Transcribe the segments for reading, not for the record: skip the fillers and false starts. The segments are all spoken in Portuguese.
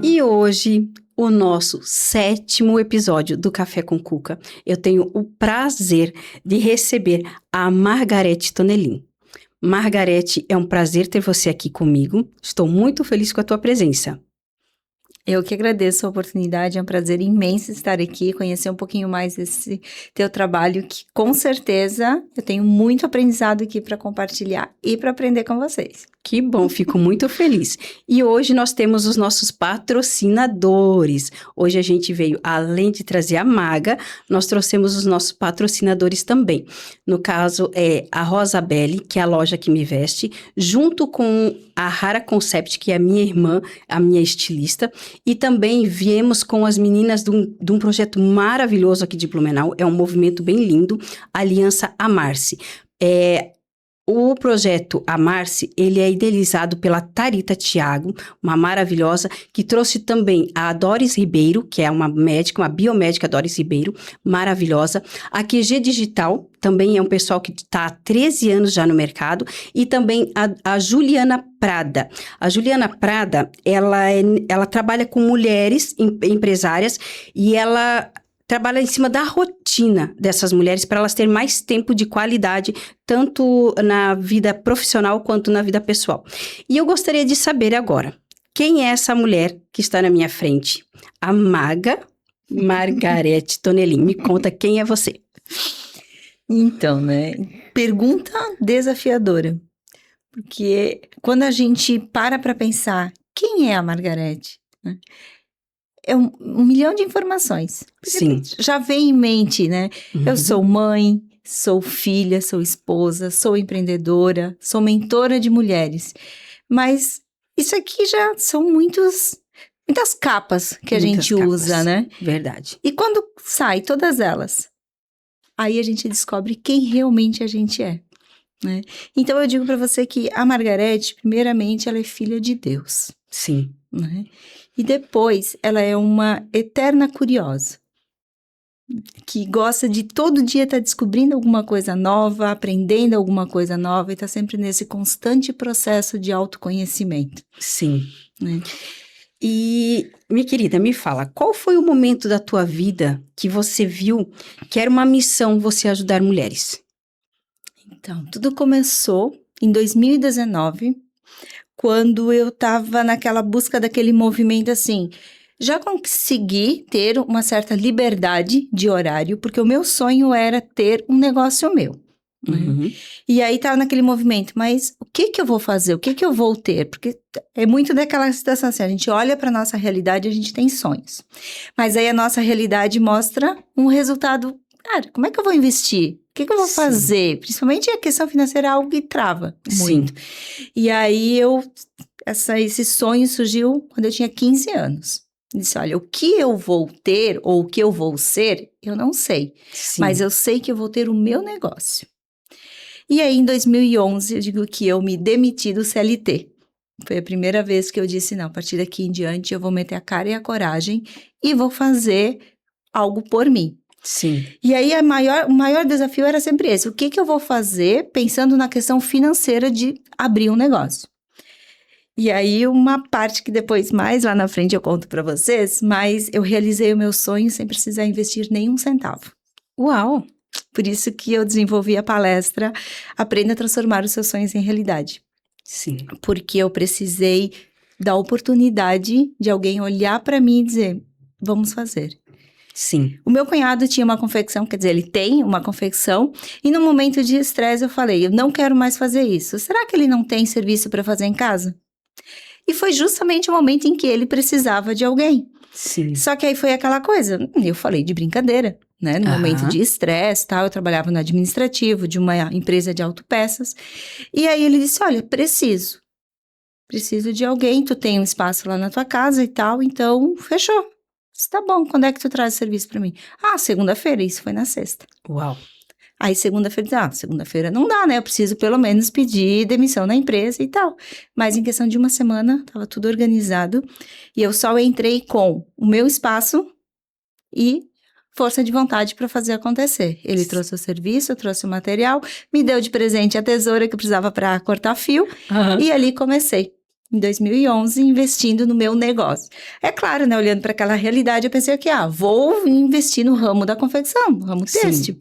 E hoje, o nosso 7º episódio do Café com Cuca, eu tenho o prazer de receber a Margarete Tonelin. Margarete, é um prazer ter você aqui comigo. Estou muito feliz com a tua presença. Eu que agradeço a oportunidade, é um prazer imenso estar aqui, conhecer um pouquinho mais desse teu trabalho, que com certeza eu tenho muito aprendizado aqui para compartilhar e para aprender com vocês. Que bom, fico muito feliz. E hoje nós temos os nossos patrocinadores. Hoje a gente veio, além de trazer a Maga, nós trouxemos os nossos patrocinadores também. No caso, é a Rosabelle, que é a loja que me veste, junto com a Rara Concept, que é a minha irmã, a minha estilista, e também viemos com as meninas de um projeto maravilhoso aqui de Blumenau, é um movimento bem lindo, Aliança Amar-se. O projeto Amar-se, ele é idealizado pela Tharita Thiago, uma maravilhosa, que trouxe também a Doris Ribeiro, que é uma médica, uma biomédica Doris Ribeiro, maravilhosa. A QG Digital, também é um pessoal que está há 13 anos já no mercado. E também a Juliana Prada. A Juliana Prada, ela trabalha com mulheres empresárias e ela trabalha em cima da rotina dessas mulheres para elas terem mais tempo de qualidade, tanto na vida profissional quanto na vida pessoal. E eu gostaria de saber agora, quem é essa mulher que está na minha frente? A Maga Margarete Tonelin. Me conta, quem é você? Então, né? Pergunta desafiadora. Porque quando a gente para pensar quem é a Margarete, né? É um milhão de informações. Sim. Já vem em mente, né? Uhum. Eu sou mãe, sou filha, sou esposa, sou empreendedora, sou mentora de mulheres. Mas isso aqui já são muitas capas que a gente usa, né? Verdade. E quando sai todas elas, aí a gente descobre quem realmente a gente é, né? Então eu digo para você que a Margarete, primeiramente, ela é filha de Deus. Sim. Né? E depois, ela é uma eterna curiosa, que gosta de todo dia estar descobrindo alguma coisa nova, aprendendo alguma coisa nova e está sempre nesse constante processo de autoconhecimento. Sim. Né? E, minha querida, me fala, qual foi o momento da tua vida que você viu que era uma missão você ajudar mulheres? Então, tudo começou em 2019, quando eu estava naquela busca daquele movimento assim, já consegui ter uma certa liberdade de horário, porque o meu sonho era ter um negócio meu. Uhum. Né? E aí estava naquele movimento, mas o que eu vou fazer? O que eu vou ter? Porque é muito daquela situação assim, a gente olha para a nossa realidade e a gente tem sonhos. Mas aí a nossa realidade mostra um resultado. Cara, como é que eu vou investir? O que eu vou fazer? Principalmente a questão financeira é algo que trava muito. E aí esse sonho surgiu quando eu tinha 15 anos. Eu disse, olha, o que eu vou ter ou o que eu vou ser, eu não sei. Sim. Mas eu sei que eu vou ter o meu negócio. E aí, em 2011, eu digo que eu me demiti do CLT. Foi a primeira vez que eu disse, não, a partir daqui em diante eu vou meter a cara e a coragem e vou fazer algo por mim. Sim. E aí, o maior desafio era sempre esse. O que eu vou fazer pensando na questão financeira de abrir um negócio? E aí, uma parte que depois, mais lá na frente, eu conto para vocês, mas eu realizei o meu sonho sem precisar investir nenhum centavo. Uau! Por isso que eu desenvolvi a palestra Aprenda a Transformar os Seus Sonhos em Realidade. Sim. Porque eu precisei da oportunidade de alguém olhar para mim e dizer, vamos fazer. Sim. O meu cunhado tinha uma confecção, quer dizer, ele tem uma confecção, e no momento de estresse eu falei, eu não quero mais fazer isso. Será que ele não tem serviço para fazer em casa? E foi justamente o momento em que ele precisava de alguém. Sim. Só que aí foi aquela coisa, eu falei de brincadeira, né? No momento de estresse, tal, eu trabalhava no administrativo de uma empresa de autopeças. E aí ele disse, olha, preciso de alguém, tu tem um espaço lá na tua casa e tal, então fechou. Tá bom, quando é que tu traz o serviço pra mim? Segunda-feira, isso foi na sexta. Uau. Aí segunda-feira, segunda-feira não dá, né? Eu preciso pelo menos pedir demissão na empresa e tal. Mas em questão de uma semana, tava tudo organizado. E eu só entrei com o meu espaço e força de vontade para fazer acontecer. Ele trouxe o serviço, trouxe o material, me deu de presente a tesoura que eu precisava para cortar fio, e ali comecei. Em 2011, investindo no meu negócio. É claro, né, olhando para aquela realidade, eu pensei que, vou investir no ramo da confecção, no ramo têxtil.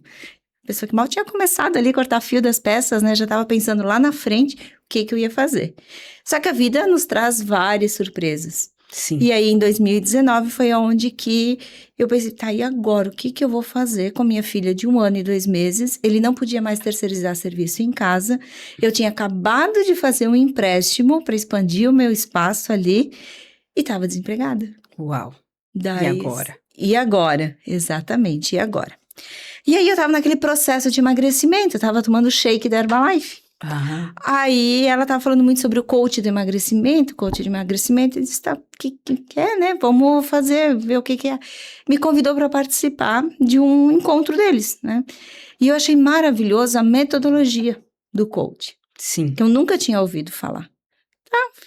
Pessoa que mal tinha começado ali a cortar fio das peças, né, já estava pensando lá na frente o que eu ia fazer. Só que a vida nos traz várias surpresas. Sim. E aí, em 2019, foi onde que eu pensei, tá, e agora? O que eu vou fazer com minha filha de 1 ano e 2 meses? Ele não podia mais terceirizar serviço em casa. Eu tinha acabado de fazer um empréstimo para expandir o meu espaço ali e estava desempregada. Uau. Daí, E agora? E agora? Exatamente, e agora? E aí, eu tava naquele processo de emagrecimento, eu tava tomando shake da Herbalife. Aí ela tava falando muito sobre o coach de emagrecimento, e disse, tá, que é, né? Vamos ver o que é. Me convidou para participar de um encontro deles, né? E eu achei maravilhosa a metodologia do coach. Sim. Que eu nunca tinha ouvido falar.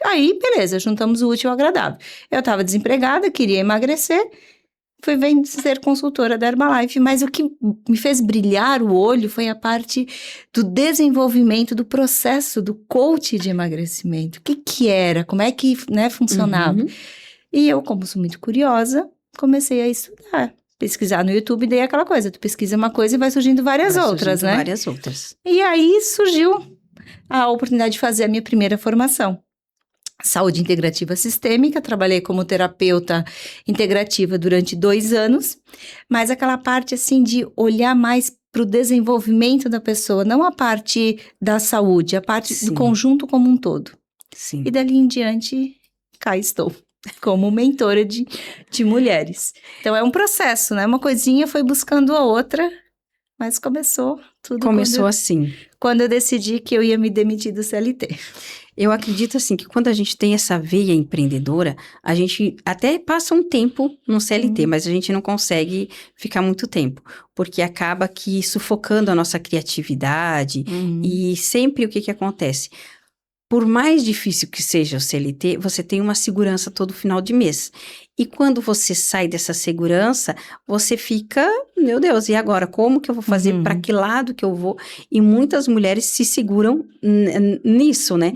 Aí, beleza, juntamos o útil ao agradável. Eu tava desempregada, queria emagrecer, fui ser consultora da Herbalife, mas o que me fez brilhar o olho foi a parte do desenvolvimento do processo do coach de emagrecimento. O que era, como é que, né, funcionava. E eu, como sou muito curiosa, comecei a estudar, pesquisar no YouTube, daí aquela coisa, tu pesquisa uma coisa e vai surgindo várias outras, né? Várias outras. E aí surgiu a oportunidade de fazer a minha primeira formação. Saúde integrativa sistêmica, trabalhei como terapeuta integrativa durante 2 anos, mas aquela parte assim de olhar mais para o desenvolvimento da pessoa, não a parte da saúde, a parte do conjunto como um todo. Sim. E dali em diante, cá estou, como mentora de mulheres. Então é um processo, né? Uma coisinha foi buscando a outra, mas começou tudo. Começou assim. Quando eu decidi que eu ia me demitir do CLT. Eu acredito assim que quando a gente tem essa veia empreendedora, a gente até passa um tempo no CLT, mas a gente não consegue ficar muito tempo, porque acaba que sufocando a nossa criatividade e sempre o que acontece? Por mais difícil que seja o CLT, você tem uma segurança todo final de mês. E quando você sai dessa segurança, você fica, meu Deus, e agora? Como que eu vou fazer? Para que lado que eu vou? E muitas mulheres se seguram nisso, né?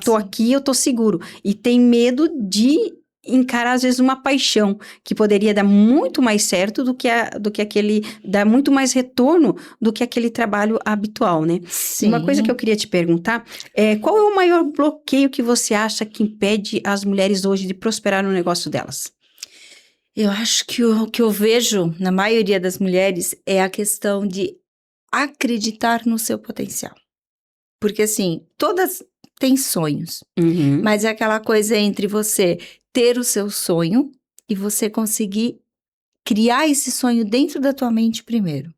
Tô aqui, eu tô seguro. E tem medo de encarar, às vezes, uma paixão que poderia dar muito mais certo do que aquele, dar muito mais retorno do que aquele trabalho habitual, né? Sim. Uma coisa que eu queria te perguntar qual é o maior bloqueio que você acha que impede as mulheres hoje de prosperar no negócio delas? Eu acho que o que eu vejo na maioria das mulheres é a questão de acreditar no seu potencial. Porque, assim, todas têm sonhos, mas é aquela coisa entre você ter o seu sonho e você conseguir criar esse sonho dentro da tua mente primeiro.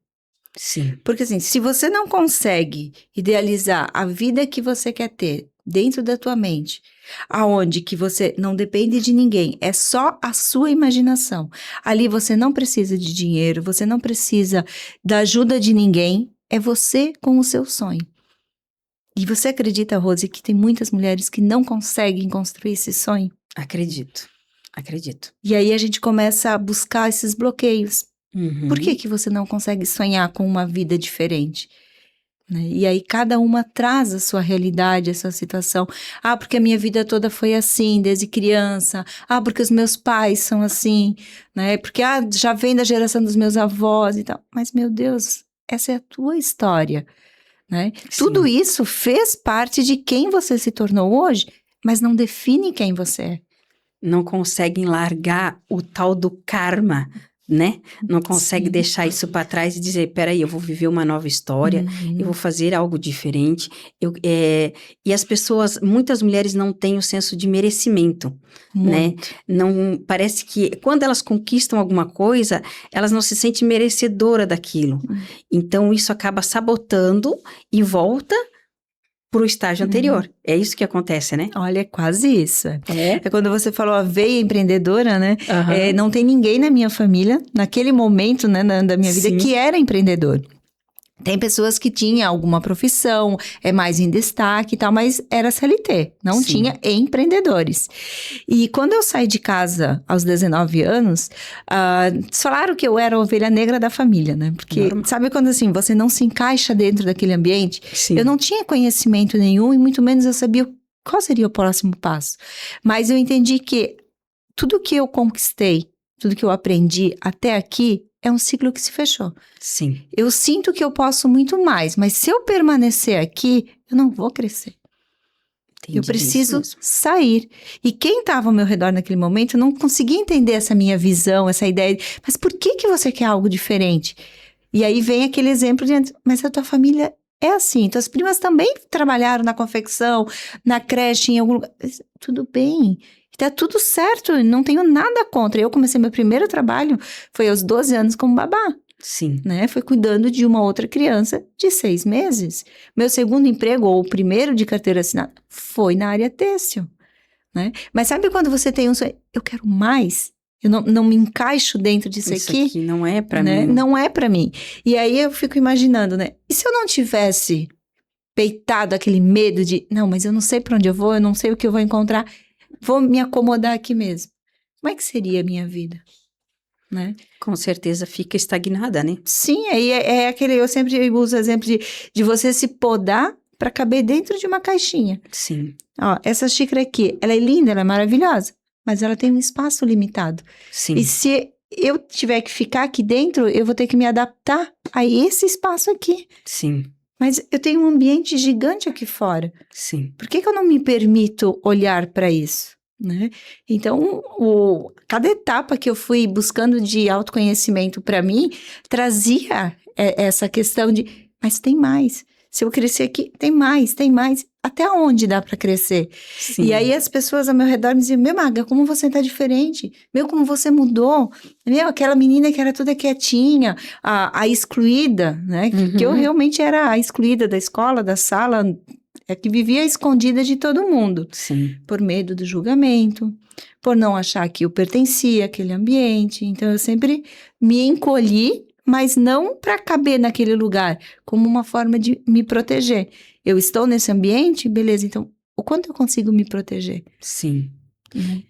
Sim. Porque, assim, se você não consegue idealizar a vida que você quer ter dentro da tua mente, aonde que você não depende de ninguém, é só a sua imaginação. Ali você não precisa de dinheiro, você não precisa da ajuda de ninguém, é você com o seu sonho. E você acredita, Rose, que tem muitas mulheres que não conseguem construir esse sonho? Acredito. E aí a gente começa a buscar esses bloqueios. Por que você não consegue sonhar com uma vida diferente? Né? E aí cada uma traz a sua realidade, a sua situação. Porque a minha vida toda foi assim, desde criança. Porque os meus pais são assim, né? Porque já vem da geração dos meus avós e tal. Mas, meu Deus, essa é a tua história, né? Tudo isso fez parte de quem você se tornou hoje, mas não define quem você é. Não conseguem largar o tal do karma, né? Não consegue deixar isso para trás e dizer, peraí, eu vou viver uma nova história, eu vou fazer algo diferente. E as pessoas, muitas mulheres não têm o senso de merecimento, né? Não, parece que quando elas conquistam alguma coisa, elas não se sentem merecedoras daquilo. Então, isso acaba sabotando e volta para o estágio anterior. É isso que acontece, né? Olha, é quase isso. É quando você falou a veia empreendedora, né? Não tem ninguém na minha família, naquele momento, né, da minha vida, que era empreendedor. Tem pessoas que tinham alguma profissão, é mais em destaque e tal, mas era CLT, não Sim. tinha empreendedores. E quando eu saí de casa aos 19 anos, falaram que eu era a ovelha negra da família, né? Porque Normal. sabe quando assim, você não se encaixa dentro daquele ambiente? Sim. Eu não tinha conhecimento nenhum e muito menos eu sabia qual seria o próximo passo. Mas eu entendi que tudo que eu conquistei, tudo que eu aprendi até aqui, é um ciclo que se fechou. Sim. Eu sinto que eu posso muito mais, mas se eu permanecer aqui, eu não vou crescer. Entendi, Eu preciso isso mesmo. sair. E quem estava ao meu redor naquele momento não conseguia entender essa minha visão, essa ideia. Mas por que você quer algo diferente? E aí vem aquele exemplo de, mas a tua família é assim. Tuas primas também trabalharam na confecção, na creche, em algum lugar. Tudo bem. Tá tudo certo, não tenho nada contra. Eu comecei meu primeiro trabalho, foi aos 12 anos como babá, Sim. né? Foi cuidando de uma outra criança de 6 meses. Meu segundo emprego, ou o primeiro de carteira assinada, foi na área têxtil, né? Mas sabe quando você tem um sonho? Eu quero mais. Eu não me encaixo dentro disso Isso aqui. aqui não é pra Né? mim. Não é pra mim. E aí eu fico imaginando, né? E se eu não tivesse peitado aquele medo de, não, mas eu não sei pra onde eu vou, eu não sei o que eu vou encontrar, vou me acomodar aqui mesmo. Como é que seria a minha vida? Né? Com certeza fica estagnada, né? Sim, aí é aquele, eu sempre uso o exemplo de você se podar para caber dentro de uma caixinha. Sim. Ó, essa xícara aqui, ela é linda, ela é maravilhosa, mas ela tem um espaço limitado. Sim. E se eu tiver que ficar aqui dentro, eu vou ter que me adaptar a esse espaço aqui. Sim. Mas eu tenho um ambiente gigante aqui fora. Sim. Por que eu não me permito olhar para isso? Né? Então, cada etapa que eu fui buscando de autoconhecimento para mim, trazia essa questão de, mas tem mais. Se eu crescer aqui, tem mais, tem mais. Até onde dá para crescer? Sim. E aí as pessoas ao meu redor me diziam, meu Maga, como você tá diferente? Meu, como você mudou? Meu, aquela menina que era toda quietinha, a excluída, né? Uhum. Que eu realmente era a excluída da escola, da sala, que vivia escondida de todo mundo. Sim. Por medo do julgamento, por não achar que eu pertencia àquele ambiente. Então, eu sempre me encolhi, mas não para caber naquele lugar, como uma forma de me proteger. Eu estou nesse ambiente, beleza, então, o quanto eu consigo me proteger? Sim.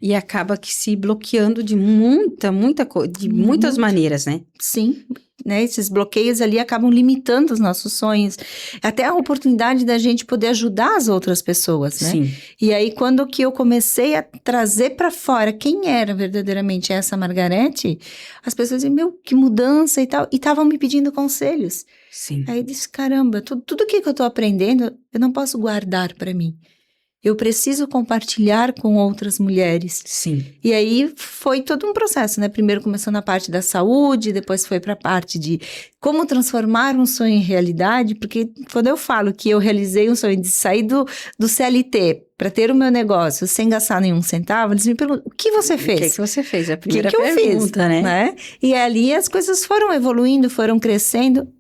E acaba que se bloqueando de muitas maneiras, né? Sim, né? Esses bloqueios ali acabam limitando os nossos sonhos, até a oportunidade da gente poder ajudar as outras pessoas, né? Sim. E aí, quando que eu comecei a trazer para fora quem era verdadeiramente essa Margarete, as pessoas diziam, meu, que mudança e tal, e estavam me pedindo conselhos. Sim. Aí eu disse, caramba, tudo que eu tô aprendendo, eu não posso guardar para mim. Eu preciso compartilhar com outras mulheres. Sim. E aí foi todo um processo, né? Primeiro começou na parte da saúde, depois foi para a parte de como transformar um sonho em realidade, porque quando eu falo que eu realizei um sonho de sair do CLT para ter o meu negócio sem gastar nenhum centavo, eles me perguntam, o que você fez? O que você fez? É a primeira que eu pergunta, fiz, né? E ali as coisas foram evoluindo, foram crescendo,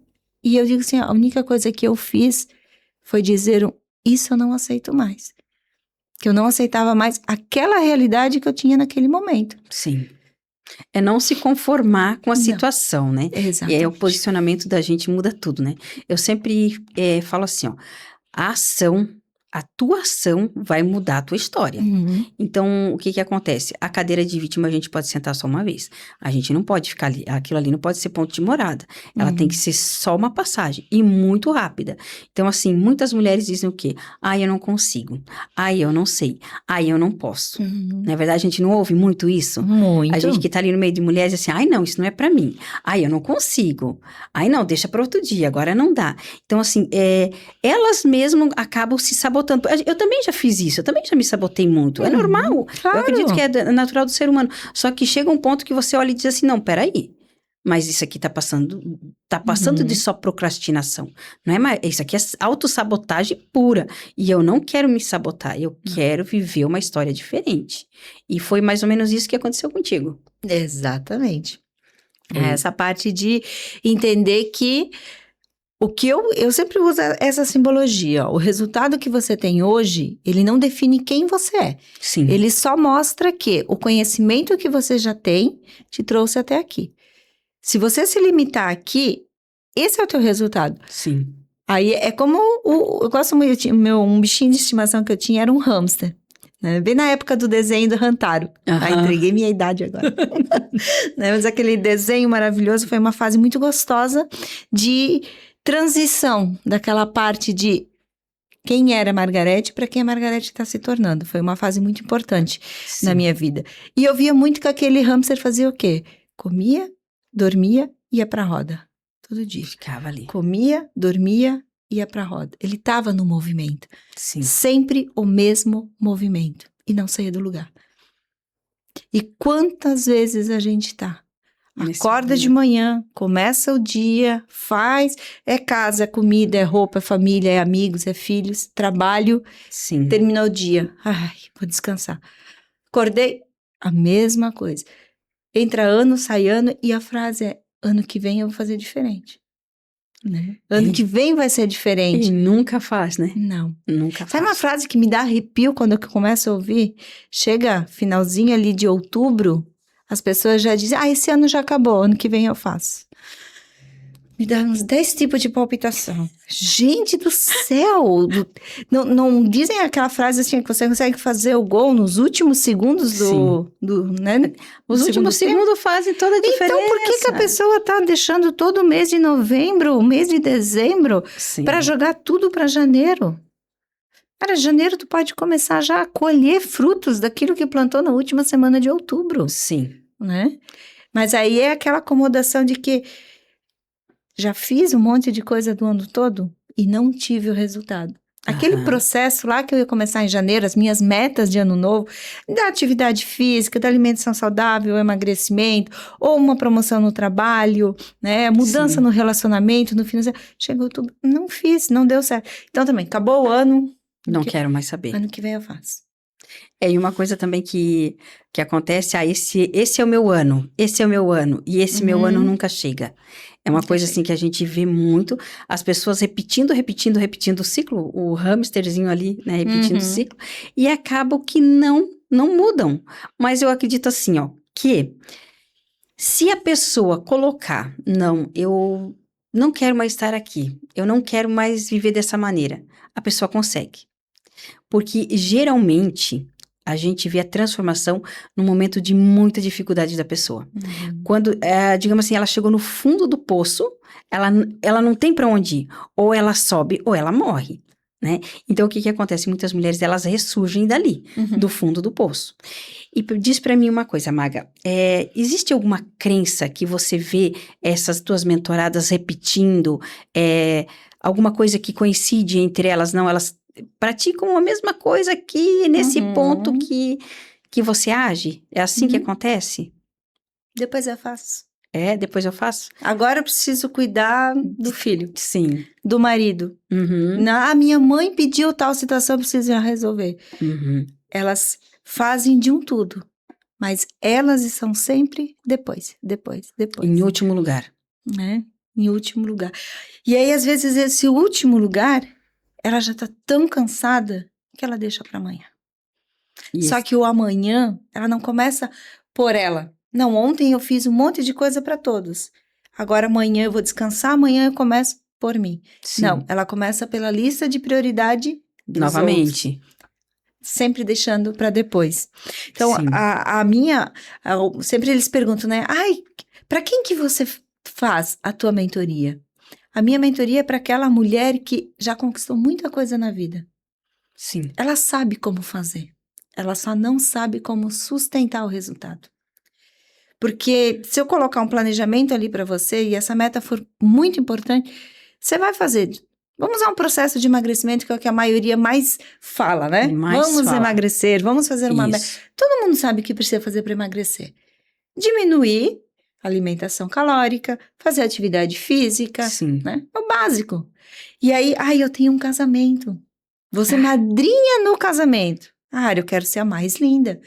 e eu digo assim, a única coisa que eu fiz foi dizer, isso eu não aceito mais. Que eu não aceitava mais aquela realidade que eu tinha naquele momento. Sim. É não se conformar com a situação, né? Exatamente. E aí o posicionamento da gente muda tudo, né? Eu sempre falo assim, ó, a tua ação vai mudar a tua história. Uhum. Então, o que acontece? A cadeira de vítima a gente pode sentar só uma vez. A gente não pode ficar ali, aquilo ali não pode ser ponto de morada. Ela tem que ser só uma passagem e muito rápida. Então, assim, muitas mulheres dizem o quê? Ai, eu não consigo. Ai, eu não sei. Ai, eu não posso. Na verdade, a gente não ouve muito isso. Muito. A gente que tá ali no meio de mulheres, assim, ai, não, isso não é pra mim. Ai, eu não consigo. Ai, não, deixa pra outro dia, agora não dá. Então, assim, elas mesmo acabam se sabotando. Eu também já fiz isso, eu também já me sabotei muito. É normal. Claro. Eu acredito que é natural do ser humano. Só que chega um ponto que você olha e diz assim, não, peraí. Mas isso aqui tá passando de só procrastinação. Não é mais, isso aqui é autossabotagem pura. E eu não quero me sabotar, eu quero viver uma história diferente. E foi mais ou menos isso que aconteceu contigo. Exatamente. Essa parte de entender que o que eu sempre uso essa simbologia, ó, o resultado que você tem hoje, ele não define quem você é. Sim. Ele só mostra que o conhecimento que você já tem te trouxe até aqui. Se você se limitar aqui, esse é o teu resultado. Sim. Aí é como, eu gosto muito, um bichinho de estimação que eu tinha era um hamster. Né? Bem na época do desenho do Hantaro. Entreguei minha idade agora. Né? Mas aquele desenho maravilhoso foi uma fase muito gostosa de transição daquela parte de quem era a Margarete para quem a Margarete está se tornando. Foi uma fase muito importante na minha vida. E eu via muito que aquele hamster fazia o quê? Comia, dormia, ia para a roda. Todo dia. Ficava ali. Comia, dormia, ia para a roda. Ele estava no movimento. Sim. Sempre o mesmo movimento. E não saía do lugar. E quantas vezes a gente está? Acorda de manhã, começa o dia, faz, é casa, é comida, é roupa, é família, é amigos, é filhos, trabalho. Sim. Terminou o dia. Ai, vou descansar. Acordei, a mesma coisa. Entra ano, sai ano, e a frase é, ano que vem eu vou fazer diferente. Né? Ano que vem vai ser diferente. E nunca faz, né? Não. Nunca faz. Sabe uma frase que me dá arrepio quando eu começo a ouvir? Chega finalzinho ali de outubro, as pessoas já dizem, esse ano já acabou, ano que vem eu faço. Me dá uns 10 tipos de palpitação. Gente do céu! Não dizem aquela frase assim, que você consegue fazer o gol nos últimos segundos né? Os últimos segundos fazem toda a diferença. Então, por que a pessoa tá deixando todo o mês de novembro, o mês de dezembro, para jogar tudo para janeiro? Cara, janeiro tu pode começar já a colher frutos daquilo que plantou na última semana de outubro. Sim. Né? Mas aí é aquela acomodação de que já fiz um monte de coisa do ano todo e não tive o resultado. Aquele processo lá que eu ia começar em janeiro, as minhas metas de ano novo, da atividade física, da alimentação saudável, emagrecimento, ou uma promoção no trabalho, né? Mudança no relacionamento, no financeiro. Chegou tudo, não fiz, não deu certo. Então também, acabou o ano. Não quero mais saber. Ano que vem eu faço. E uma coisa também que acontece, esse é o meu ano, esse é o meu ano, e esse meu ano nunca chega. É uma coisa assim que a gente vê muito, as pessoas repetindo o ciclo, o hamsterzinho ali, né, repetindo o ciclo, e acabam que não mudam. Mas eu acredito assim, ó, que se a pessoa colocar, não, eu não quero mais estar aqui, eu não quero mais viver dessa maneira, a pessoa consegue. Porque geralmente a gente vê a transformação no momento de muita dificuldade da pessoa. Quando, digamos assim, ela chegou no fundo do poço, ela não tem para onde ir. Ou ela sobe ou ela morre, né? Então, o que acontece? Muitas mulheres, elas ressurgem dali, do fundo do poço. E diz para mim uma coisa, Maga, existe alguma crença que você vê essas tuas mentoradas repetindo? Alguma coisa que coincide entre elas? Não, elas praticam a mesma coisa aqui nesse ponto que você age? É assim que acontece? Depois eu faço. Depois eu faço? Agora eu preciso cuidar do filho. Sim. Do marido. Minha mãe pediu tal situação, eu preciso já resolver. Elas fazem de um tudo, mas elas estão sempre depois. Em último lugar. Né? Em último lugar. E aí, às vezes, esse último lugar, ela já tá tão cansada que ela deixa para amanhã. Isso. Só que o amanhã, ela não começa por ela. Não, ontem eu fiz um monte de coisa para todos. Agora amanhã eu vou descansar, amanhã eu começo por mim. Sim. Não, ela começa pela lista de prioridade dos novamente. Outros, sempre deixando para depois. Então, sempre eles perguntam, né? Para quem que você faz a tua mentoria? A minha mentoria é para aquela mulher que já conquistou muita coisa na vida. Sim. Ela sabe como fazer. Ela só não sabe como sustentar o resultado. Porque se eu colocar um planejamento ali para você e essa meta for muito importante, você vai fazer. Vamos usar um processo de emagrecimento que é o que a maioria mais fala, né? Vamos emagrecer, vamos fazer uma meta. Todo mundo sabe o que precisa fazer para emagrecer. Diminuir a alimentação calórica, fazer atividade física, né? É o básico. E aí, eu tenho um casamento. Vou ser madrinha no casamento. Eu quero ser a mais linda.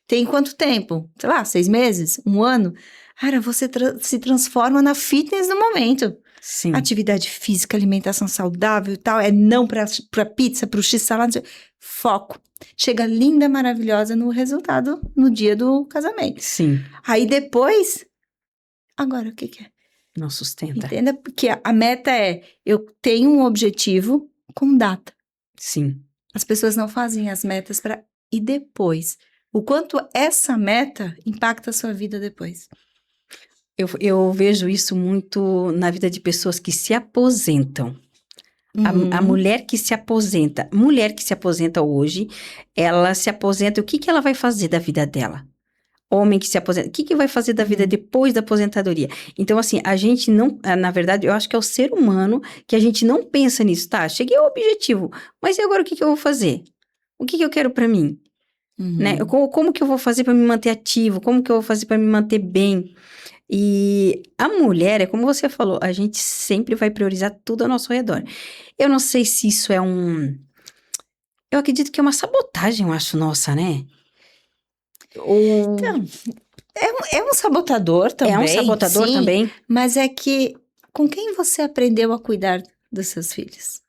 Tem quanto tempo? Sei lá, 6 meses? 1 ano? Você se transforma na fitness no momento. Sim. Atividade física, alimentação saudável e tal. Não pra pizza, pro x-salada. Foco. Chega linda, maravilhosa no resultado no dia do casamento. Sim. Aí depois... Agora, o que é? Não sustenta. Entenda? Porque a meta é, eu tenho um objetivo com data. Sim. As pessoas não fazem as metas para e depois. O quanto essa meta impacta a sua vida depois. Eu vejo isso muito na vida de pessoas que se aposentam. A mulher que se aposenta hoje, ela se aposenta, o que que ela vai fazer da vida dela? Homem que se aposenta, o que que vai fazer da vida depois da aposentadoria? Então, assim, a gente não, na verdade, eu acho que é o ser humano que a gente não pensa nisso, tá? Cheguei ao objetivo, mas e agora o que que eu vou fazer? O que que eu quero pra mim? Né? Como que eu vou fazer pra me manter ativo? Como que eu vou fazer pra me manter bem? E a mulher, é como você falou, a gente sempre vai priorizar tudo ao nosso redor. Eu não sei se isso é eu acredito que é uma sabotagem, eu acho, nossa, né? Ou Então, é um sabotador também. é um sabotador sim, também? Mas é que com quem você aprendeu a cuidar dos seus filhos?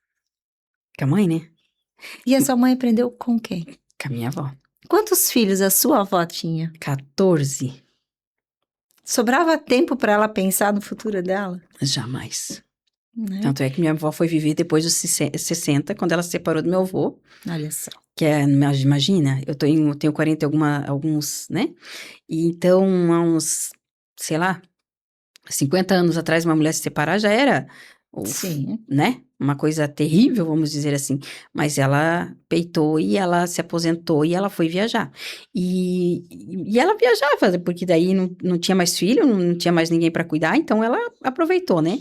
Com a mãe, né? E a sua mãe aprendeu com quem? Com a minha avó. Quantos filhos a sua avó tinha? 14. Sobrava tempo para ela pensar no futuro dela? Jamais. Né? Tanto é que minha avó foi viver depois dos 60, quando ela se separou do meu avô. Olha só. Que é, imagina, eu tenho 40 e alguns, né? E então, há uns, sei lá, 50 anos atrás, uma mulher se separar já era, Sim. né? Uma coisa terrível, vamos dizer assim. Mas ela peitou e ela se aposentou e ela foi viajar. E ela viajava, porque daí não tinha mais filho, não tinha mais ninguém para cuidar, então ela aproveitou, né?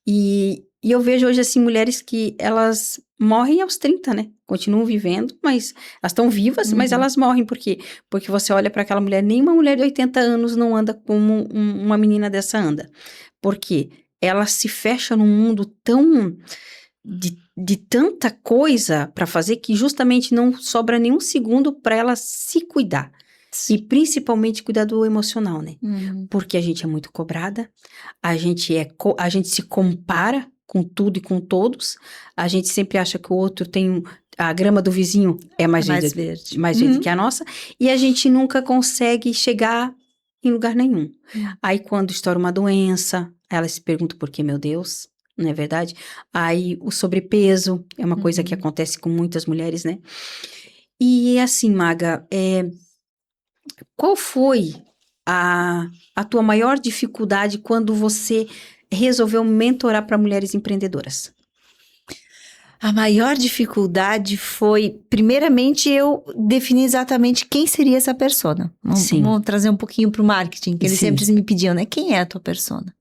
E eu vejo hoje, assim, mulheres que elas morrem aos 30, né? Continuam vivendo, mas elas estão vivas, mas elas morrem. Por quê? Porque você olha para aquela mulher, nenhuma mulher de 80 anos não anda como uma menina dessa anda. Por quê? Ela se fecha num mundo tão de tanta coisa para fazer que justamente não sobra nenhum segundo para ela se cuidar. E principalmente cuidar do emocional, né? Porque a gente é muito cobrada, a gente se compara com tudo e com todos, a gente sempre acha que o outro tem a grama do vizinho é mais verde, mais verde que a nossa, e a gente nunca consegue chegar em lugar nenhum. Aí quando estoura uma doença, ela se pergunta por que, meu Deus, não é verdade? Aí o sobrepeso é uma coisa que acontece com muitas mulheres, né? E assim, Maga, qual foi a tua maior dificuldade quando você resolveu mentorar para mulheres empreendedoras? A maior dificuldade foi, primeiramente, eu definir exatamente quem seria essa persona. Vamos trazer um pouquinho para o marketing, que eles sempre me pediam, né? Quem é a tua persona?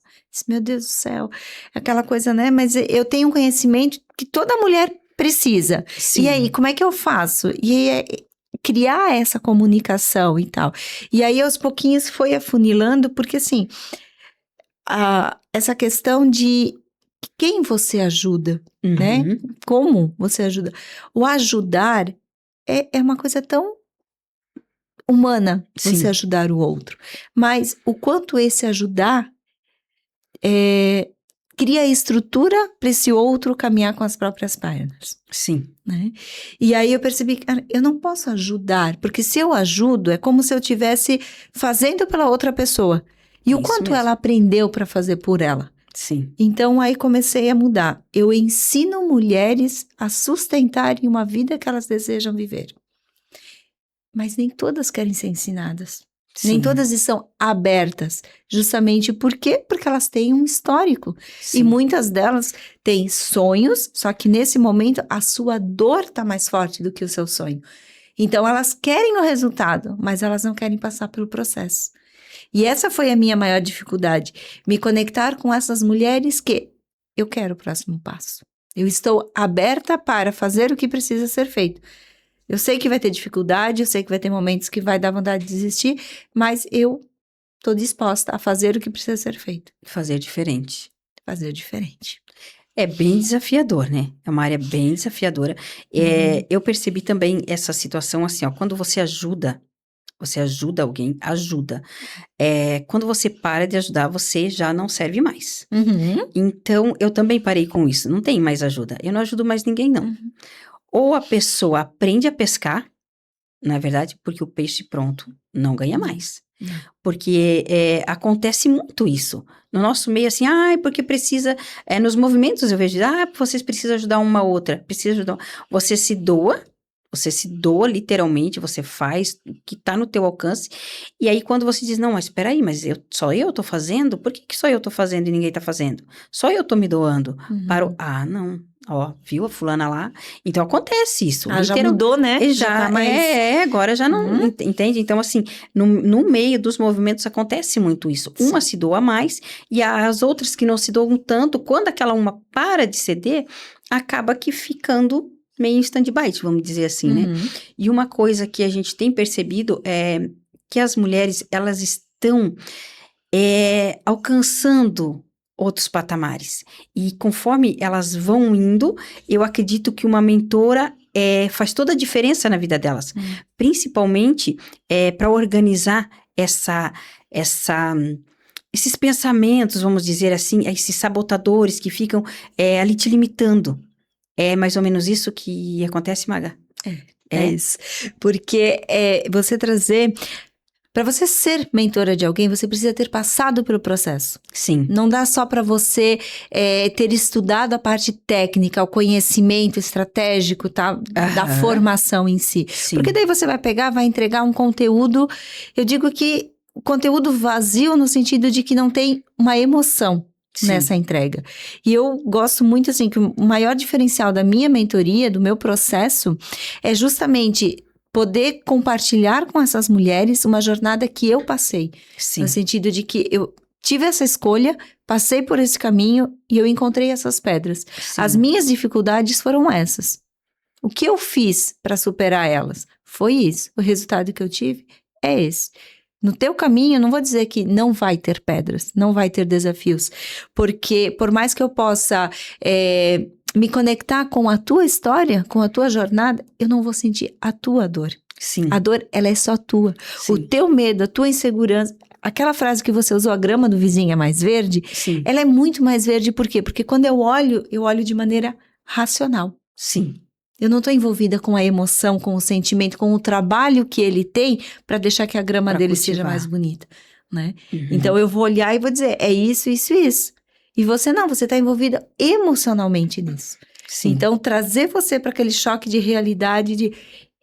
Meu Deus do céu, aquela coisa, né? Mas eu tenho um conhecimento que toda mulher precisa. Sim. E aí, como é que eu faço? E criar essa comunicação e tal. E aí, aos pouquinhos, foi afunilando, porque assim, essa questão de quem você ajuda, né? Como você ajuda? O ajudar é uma coisa tão humana, você ajudar o outro. Mas o quanto esse ajudar cria estrutura para esse outro caminhar com as próprias pernas. Sim. Né? E aí eu percebi que eu não posso ajudar, porque se eu ajudo, é como se eu estivesse fazendo pela outra pessoa. E o quanto mesmo ela aprendeu para fazer por ela. Sim. Então, aí comecei a mudar. Eu ensino mulheres a sustentarem uma vida que elas desejam viver. Mas nem todas querem ser ensinadas. Sim. Nem todas estão abertas. Justamente por quê? Porque elas têm um histórico. Sim. E muitas delas têm sonhos, só que nesse momento a sua dor está mais forte do que o seu sonho. Então, elas querem o resultado, mas elas não querem passar pelo processo. E essa foi a minha maior dificuldade, me conectar com essas mulheres que eu quero o próximo passo. Eu estou aberta para fazer o que precisa ser feito. Eu sei que vai ter dificuldade, eu sei que vai ter momentos que vai dar vontade de desistir, mas eu estou disposta a fazer o que precisa ser feito. Fazer diferente. Fazer diferente. É bem desafiador, né? É uma área bem desafiadora. Eu percebi também essa situação assim, ó, quando você ajuda alguém, ajuda. Quando você para de ajudar, você já não serve mais. Então, eu também parei com isso. Não tem mais ajuda. Eu não ajudo mais ninguém, não. Ou a pessoa aprende a pescar, na verdade, porque o peixe pronto não ganha mais. Porque acontece muito isso. No nosso meio, assim, porque precisa... nos movimentos eu vejo, vocês precisam ajudar uma outra. Precisa ajudar. Você se doa literalmente, você faz o que está no teu alcance. E aí quando você diz, não, mas espera aí, mas só eu estou fazendo? Por que só eu estou fazendo e ninguém está fazendo? Só eu estou me doando. Não. Ó, viu a fulana lá? Então, acontece isso. Já mudou, né? Já tá mais... agora já não... Entende? Então, assim, no meio dos movimentos acontece muito isso. Sim. Uma se doa mais e as outras que não se doam tanto, quando aquela uma para de ceder, acaba que ficando meio em stand-by, vamos dizer assim, né? E uma coisa que a gente tem percebido é que as mulheres, elas estão alcançando outros patamares. E conforme elas vão indo, eu acredito que uma mentora faz toda a diferença na vida delas. Principalmente para organizar esses pensamentos, vamos dizer assim, esses sabotadores que ficam ali te limitando. É mais ou menos isso que acontece, Maga? É isso. Porque você trazer... Para você ser mentora de alguém, você precisa ter passado pelo processo. Sim. Não dá só para você ter estudado a parte técnica, o conhecimento estratégico, tá? Da formação em si. Sim. Porque daí você vai pegar, vai entregar um conteúdo, eu digo que o conteúdo vazio no sentido de que não tem uma emoção. Sim. Nessa entrega. E eu gosto muito, assim, que o maior diferencial da minha mentoria, do meu processo, é justamente poder compartilhar com essas mulheres uma jornada que eu passei. Sim. No sentido de que eu tive essa escolha, passei por esse caminho e eu encontrei essas pedras. Sim. As minhas dificuldades foram essas. O que eu fiz para superar elas? Foi isso. O resultado que eu tive é esse. No teu caminho, eu não vou dizer que não vai ter pedras, não vai ter desafios, porque por mais que eu possa me conectar com a tua história, com a tua jornada, eu não vou sentir a tua dor. Sim. A dor, ela é só tua. Sim. O teu medo, a tua insegurança, aquela frase que você usou, a grama do vizinho é mais verde, sim. Ela é muito mais verde, por quê? Porque quando eu olho de maneira racional. Sim. Eu não estou envolvida com a emoção, com o sentimento, com o trabalho que ele tem para deixar que a grama dele seja mais bonita, né? Então, eu vou olhar e vou dizer, é isso, isso, isso. E você não, você está envolvida emocionalmente nisso. Sim. Então, trazer você para aquele choque de realidade, de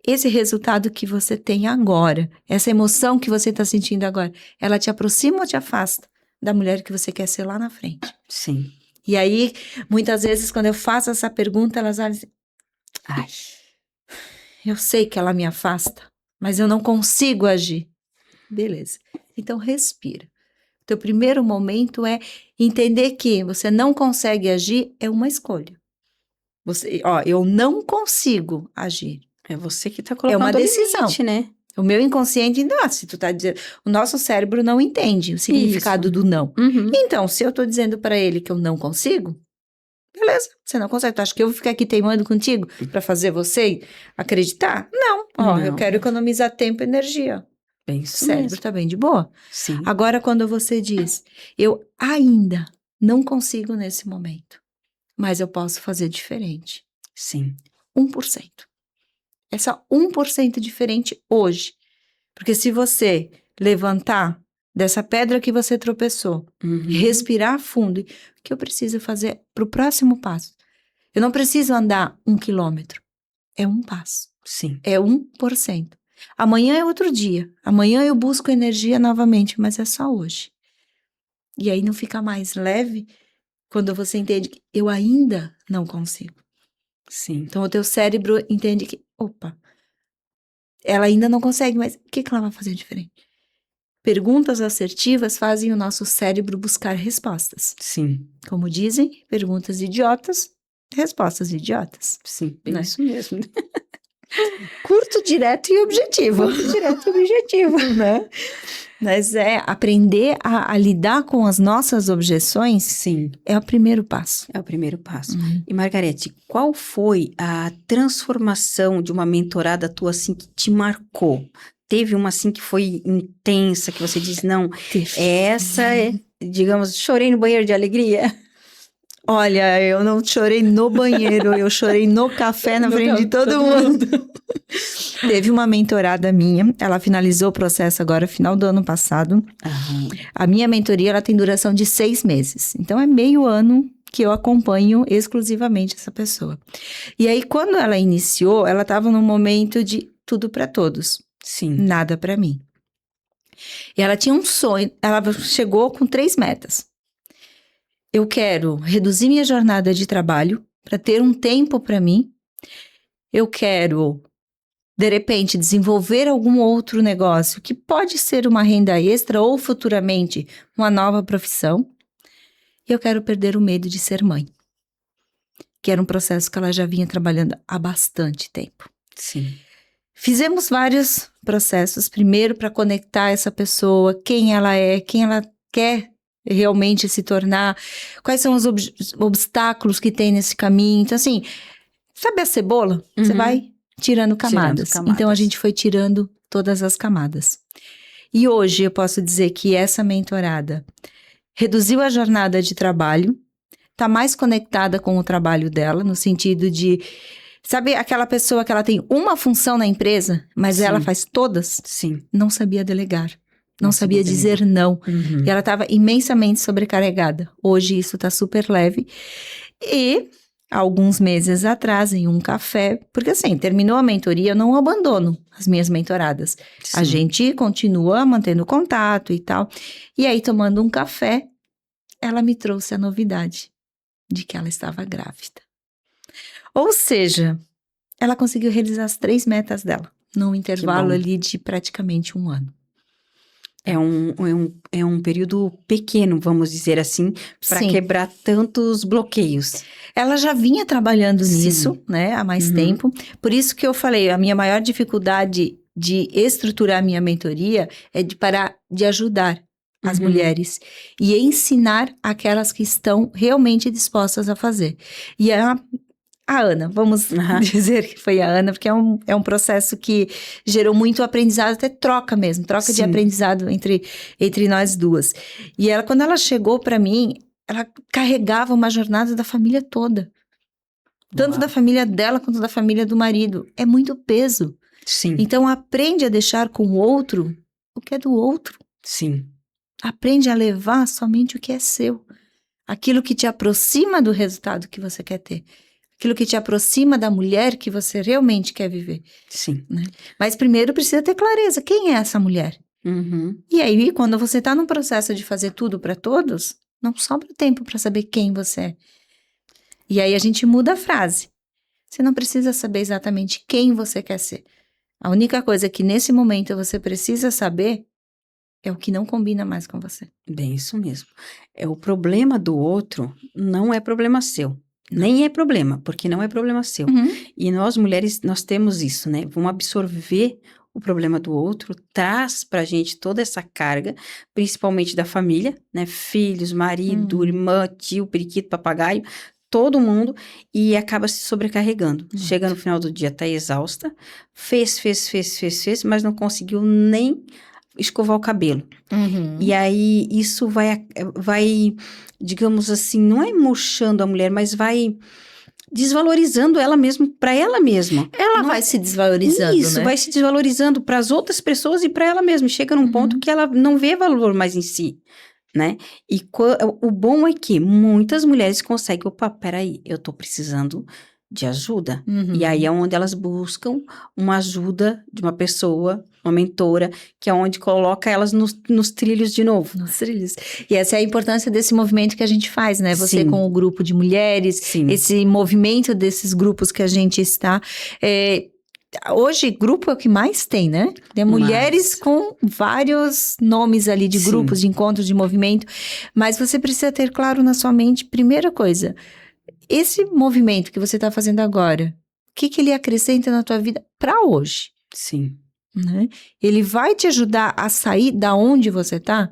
esse resultado que você tem agora, essa emoção que você está sentindo agora, ela te aproxima ou te afasta da mulher que você quer ser lá na frente? Sim. E aí, muitas vezes, quando eu faço essa pergunta, elas olham assim, eu sei que ela me afasta, mas eu não consigo agir. Beleza. Então, respira. O teu primeiro momento é entender que você não consegue agir, é uma escolha. Eu não consigo agir. É você que está colocando uma decisão, limite, né? O meu inconsciente, se tu tá dizendo, o nosso cérebro não entende o significado do não. Então, se eu tô dizendo para ele que eu não consigo, beleza, você não consegue. Tu acha que eu vou ficar aqui teimando contigo para fazer você acreditar? Não. Eu quero economizar tempo e energia. Bem, o cérebro tá bem de boa. Sim. Agora, quando você diz, eu ainda não consigo nesse momento, mas eu posso fazer diferente. Sim. 1%. É só 1% diferente hoje. Porque se você levantar dessa pedra que você tropeçou, respirar fundo, o que eu preciso fazer para o próximo passo? Eu não preciso andar 1 quilômetro. É um passo. Sim. É 1%. Amanhã é outro dia. Amanhã eu busco energia novamente, mas é só hoje. E aí não fica mais leve quando você entende que eu ainda não consigo. Sim. Então o teu cérebro entende que, opa, ela ainda não consegue, mas o que ela vai fazer diferente? Perguntas assertivas fazem o nosso cérebro buscar respostas. Sim. Como dizem, perguntas idiotas, respostas idiotas. Sim, bem isso mesmo. Curto, direto e objetivo. Né? Mas aprender a lidar com as nossas objeções. Sim. É o primeiro passo. É o primeiro passo. E Margarete, qual foi a transformação de uma mentorada tua assim que te marcou? Teve uma assim que foi intensa, que você disse, não, essa é, digamos, chorei no banheiro de alegria? Olha, eu não chorei no banheiro, eu chorei no café na frente de todo mundo. Teve uma mentorada minha, ela finalizou o processo agora, final do ano passado. Aham. A minha mentoria, ela tem duração de 6 meses. Então, é meio ano que eu acompanho exclusivamente essa pessoa. E aí, quando ela iniciou, ela estava num momento de tudo para todos, Sim. nada para mim. E ela tinha um sonho, ela chegou com 3 metas. Eu quero reduzir minha jornada de trabalho para ter um tempo para mim. Eu quero, de repente, desenvolver algum outro negócio que pode ser uma renda extra ou futuramente uma nova profissão. E eu quero perder o medo de ser mãe, que era um processo que ela já vinha trabalhando há bastante tempo. Sim. Fizemos vários processos, primeiro para conectar essa pessoa, quem ela é, quem ela quer realmente se tornar, quais são os obstáculos que tem nesse caminho. Então, assim, sabe a cebola? Você vai tirando camadas. Então, a gente foi tirando todas as camadas. E hoje eu posso dizer que essa mentorada reduziu a jornada de trabalho, está mais conectada com o trabalho dela, no sentido de, sabe aquela pessoa que ela tem uma função na empresa, mas Sim. ela faz todas? Sim. Não sabia delegar. Não sabia dizer não. E ela estava imensamente sobrecarregada. Hoje isso está super leve. E alguns meses atrás, em um café, porque assim, terminou a mentoria, eu não abandono as minhas mentoradas. Sim. A gente continua mantendo contato e tal. E aí, tomando um café, ela me trouxe a novidade de que ela estava grávida. Ou seja, ela conseguiu realizar as 3 metas dela, num intervalo ali de praticamente 1 ano. É um período pequeno, vamos dizer assim, para quebrar tantos bloqueios. Ela já vinha trabalhando nisso, né, há mais tempo. Por isso que eu falei, a minha maior dificuldade de estruturar a minha mentoria é de parar de ajudar as mulheres e ensinar aquelas que estão realmente dispostas a fazer. E a Ana, vamos dizer que foi a Ana, porque é um processo que gerou muito aprendizado, até troca mesmo, troca de aprendizado entre nós duas. E ela, quando ela chegou para mim, ela carregava uma jornada da família toda. Tanto da família dela quanto da família do marido. É muito peso. Sim. Então, aprende a deixar com o outro o que é do outro. Sim. Aprende a levar somente o que é seu. Aquilo que te aproxima do resultado que você quer ter. Aquilo que te aproxima da mulher que você realmente quer viver. Sim. Né? Mas primeiro precisa ter clareza. Quem é essa mulher? E aí, quando você está num processo de fazer tudo para todos, não sobra tempo para saber quem você é. E aí a gente muda a frase. Você não precisa saber exatamente quem você quer ser. A única coisa que nesse momento você precisa saber é o que não combina mais com você. Bem, isso mesmo. O problema do outro não é problema seu. Nem é problema, porque não é problema seu. E nós, mulheres, nós temos isso, né? Vamos absorver o problema do outro, traz pra gente toda essa carga, principalmente da família, né? Filhos, marido, irmã, tio, periquito, papagaio, todo mundo, e acaba se sobrecarregando. Chega no final do dia, tá exausta, fez, mas não conseguiu nem escovar o cabelo. E aí, isso vai, digamos assim, não é murchando a mulher, mas vai desvalorizando ela mesma, para ela mesma. Ela vai se desvalorizando, isso, né? vai se desvalorizando para as outras pessoas e para ela mesma. Chega num ponto que ela não vê valor mais em si, né? E o bom é que muitas mulheres conseguem, opa, peraí, eu tô precisando de ajuda. E aí é onde elas buscam uma ajuda de uma pessoa, uma mentora, que é onde coloca elas nos trilhos de novo. Nos trilhos. E essa é a importância desse movimento que a gente faz, né? Você com o grupo de mulheres, esse movimento desses grupos que a gente está... Hoje, grupo é o que mais tem, né? Tem mulheres com vários nomes ali de grupos, de encontros, de movimento. Mas você precisa ter claro na sua mente, primeira coisa... Esse movimento que você está fazendo agora, o que ele acrescenta na tua vida para hoje? Sim. Né? Ele vai te ajudar a sair da onde você está?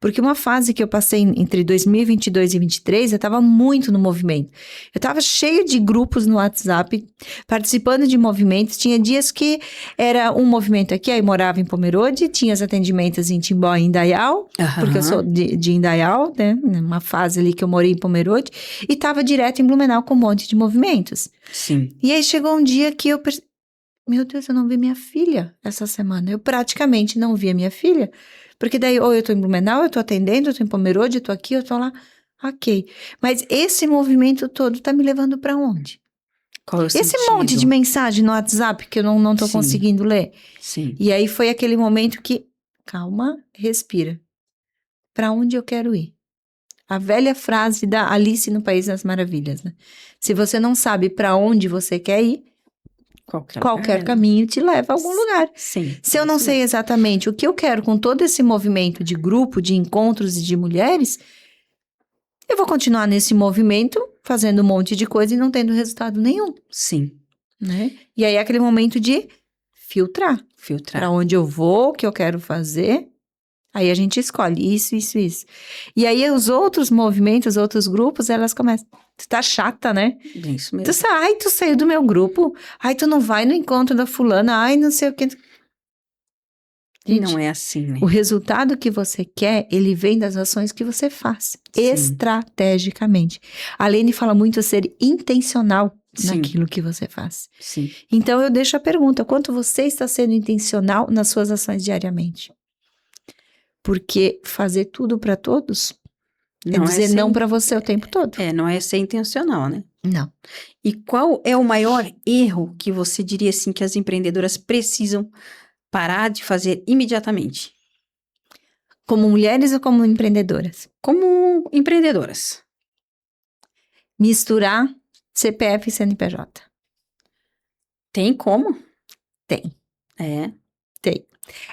Porque uma fase que eu passei entre 2022 e 2023, eu estava muito no movimento. Eu estava cheia de grupos no WhatsApp, participando de movimentos. Tinha dias que era um movimento aqui, aí morava em Pomerode, tinha os atendimentos em Timbó e Indaial, porque eu sou de Indaial, né? Uma fase ali que eu morei em Pomerode, e estava direto em Blumenau com um monte de movimentos. Sim. E aí chegou um dia que meu Deus, eu não vi minha filha essa semana. Eu praticamente não vi a minha filha, porque daí ou eu tô em Blumenau, eu tô atendendo, eu tô em Pomerode, eu tô aqui, eu tô lá. Ok. Mas esse movimento todo tá me levando para onde? Qual é o Esse sentido? monte de mensagem no WhatsApp que eu não tô Sim. conseguindo ler. Sim. E aí foi aquele momento que, calma, respira. Para onde eu quero ir? A velha frase da Alice no País das Maravilhas, né? Se você não sabe para onde você quer ir, qualquer caminho te leva a algum lugar. Sim. Se eu não sei exatamente o que eu quero com todo esse movimento de grupo, de encontros e de mulheres, eu vou continuar nesse movimento, fazendo um monte de coisa e não tendo resultado nenhum, Sim. né? E aí é aquele momento de filtrar. Para onde eu vou, o que eu quero fazer. Aí a gente escolhe isso. E aí os outros movimentos, os outros grupos, elas começam. Tu tá chata, né? Isso mesmo. Tu saiu do meu grupo. Ai, tu não vai no encontro da fulana. Ai, não sei o que. Gente, não é assim, né? O resultado que você quer, ele vem das ações que você faz. Sim. Estrategicamente. A Lene fala muito ser intencional Sim. naquilo que você faz. Sim. Então, eu deixo a pergunta. Quanto você está sendo intencional nas suas ações diariamente? Porque fazer tudo para todos é dizer não para você o tempo todo. Não é ser intencional, né? Não. E qual é o maior erro que você diria assim que as empreendedoras precisam parar de fazer imediatamente? Como mulheres ou como empreendedoras? Como empreendedoras. Misturar CPF e CNPJ. Tem como? Tem. Tem.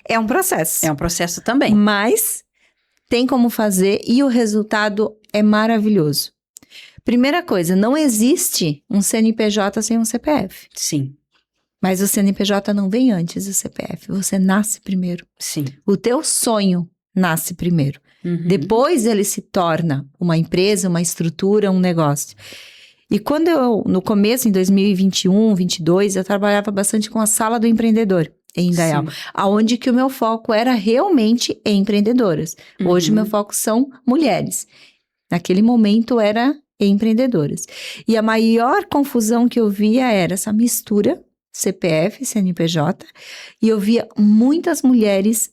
É um processo. É um processo também. Mas tem como fazer e o resultado é maravilhoso. Primeira coisa, não existe um CNPJ sem um CPF. Sim. Mas o CNPJ não vem antes do CPF. Você nasce primeiro. Sim. O teu sonho nasce primeiro. Uhum. Depois ele se torna uma empresa, uma estrutura, um negócio. E quando no começo, em 2021, 2022, eu trabalhava bastante com a Sala do Empreendedor, em Indaial, aonde que o meu foco era realmente em empreendedoras. Hoje, meu foco são mulheres. Naquele momento, era empreendedoras. E a maior confusão que eu via era essa mistura CPF, CNPJ, e eu via muitas mulheres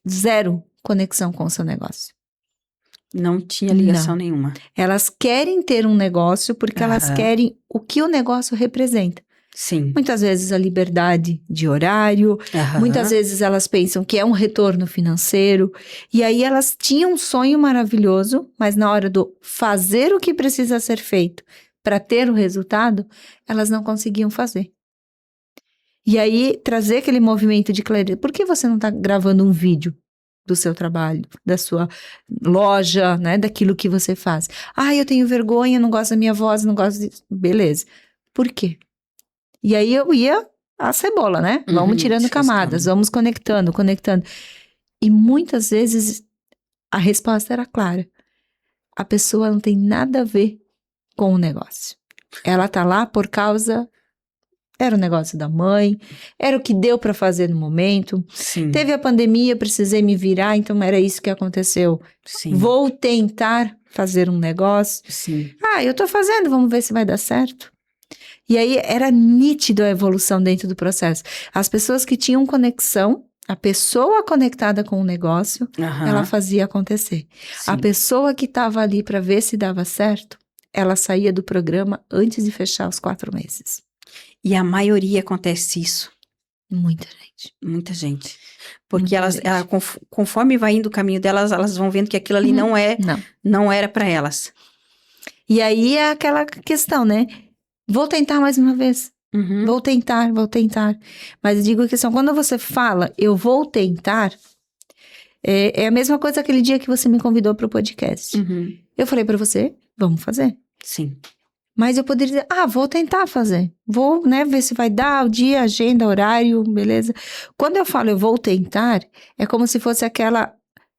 zero conexão com o seu negócio. Não tinha ligação nenhuma. Elas querem ter um negócio porque elas querem o que o negócio representa. Sim. Muitas vezes a liberdade de horário, muitas vezes elas pensam que é um retorno financeiro, e aí elas tinham um sonho maravilhoso, mas na hora do fazer o que precisa ser feito para ter o resultado, elas não conseguiam fazer. E aí trazer aquele movimento de clareza. Por que você não está gravando um vídeo do seu trabalho, da sua loja, né, daquilo que você faz? Ah, eu tenho vergonha, não gosto da minha voz, não gosto disso. Beleza. Por quê? E aí eu ia a cebola, né? Vamos tirando camadas, vamos conectando. E muitas vezes a resposta era clara. A pessoa não tem nada a ver com o negócio. Ela tá lá por causa... Era o negócio da mãe, era o que deu para fazer no momento. Sim. Teve a pandemia, precisei me virar, então era isso que aconteceu. Sim. Vou tentar fazer um negócio. Sim. Ah, eu tô fazendo, vamos ver se vai dar certo. E aí era nítido a evolução dentro do processo. As pessoas que tinham conexão, a pessoa conectada com o negócio, ela fazia acontecer. Sim. A pessoa que estava ali para ver se dava certo, ela saía do programa antes de fechar os 4 meses. E a maioria acontece isso. Muita gente. Muita gente. Porque elas conforme vai indo o caminho delas, elas vão vendo que aquilo ali não era para elas. E aí é aquela questão, né? Vou tentar mais uma vez. Vou tentar. Mas digo que quando você fala, eu vou tentar, é a mesma coisa aquele dia que você me convidou para o podcast. Eu falei para você, vamos fazer. Sim. Mas eu poderia dizer, vou tentar fazer. Vou, né, ver se vai dar o dia, agenda, horário, beleza. Quando eu falo eu vou tentar, é como se fosse aquela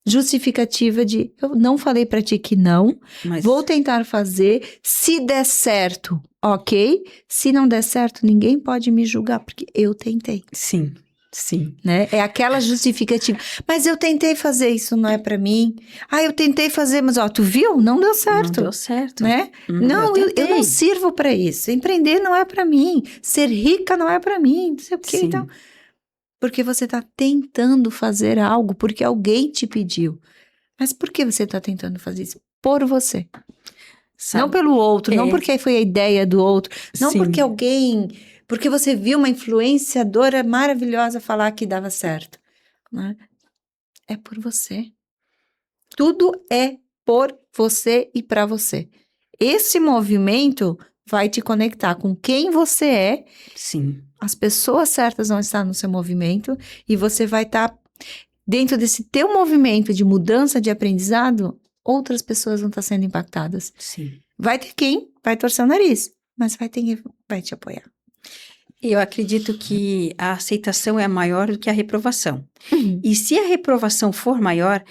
justificativa de, eu não falei pra ti que não, vou tentar fazer, se der certo, ok. Se não der certo, ninguém pode me julgar, porque eu tentei. Sim. Sim. né? É aquela justificativa. Mas eu tentei fazer isso, não é pra mim. Ah, eu tentei fazer, mas ó, tu viu? Não deu certo. Não deu certo. Né? Não, eu não tentei. sirvo pra isso. Empreender não é pra mim. Ser rica não é pra mim. Não sei o quê. Sim. Então, porque você tá tentando fazer algo porque alguém te pediu. Mas por que você tá tentando fazer isso? Por você. Sabe? Não pelo outro, não porque foi a ideia do outro, não Sim. porque alguém, porque você viu uma influenciadora maravilhosa falar que dava certo, né? É por você. Tudo é por você e para você. Esse movimento vai te conectar com quem você é, Sim. as pessoas certas vão estar no seu movimento e você vai estar dentro desse teu movimento de mudança de aprendizado, outras pessoas vão estar sendo impactadas. Sim. Vai ter quem vai torcer o nariz, mas vai ter quem vai te apoiar. Eu acredito que a aceitação é maior do que a reprovação. E se a reprovação for maior,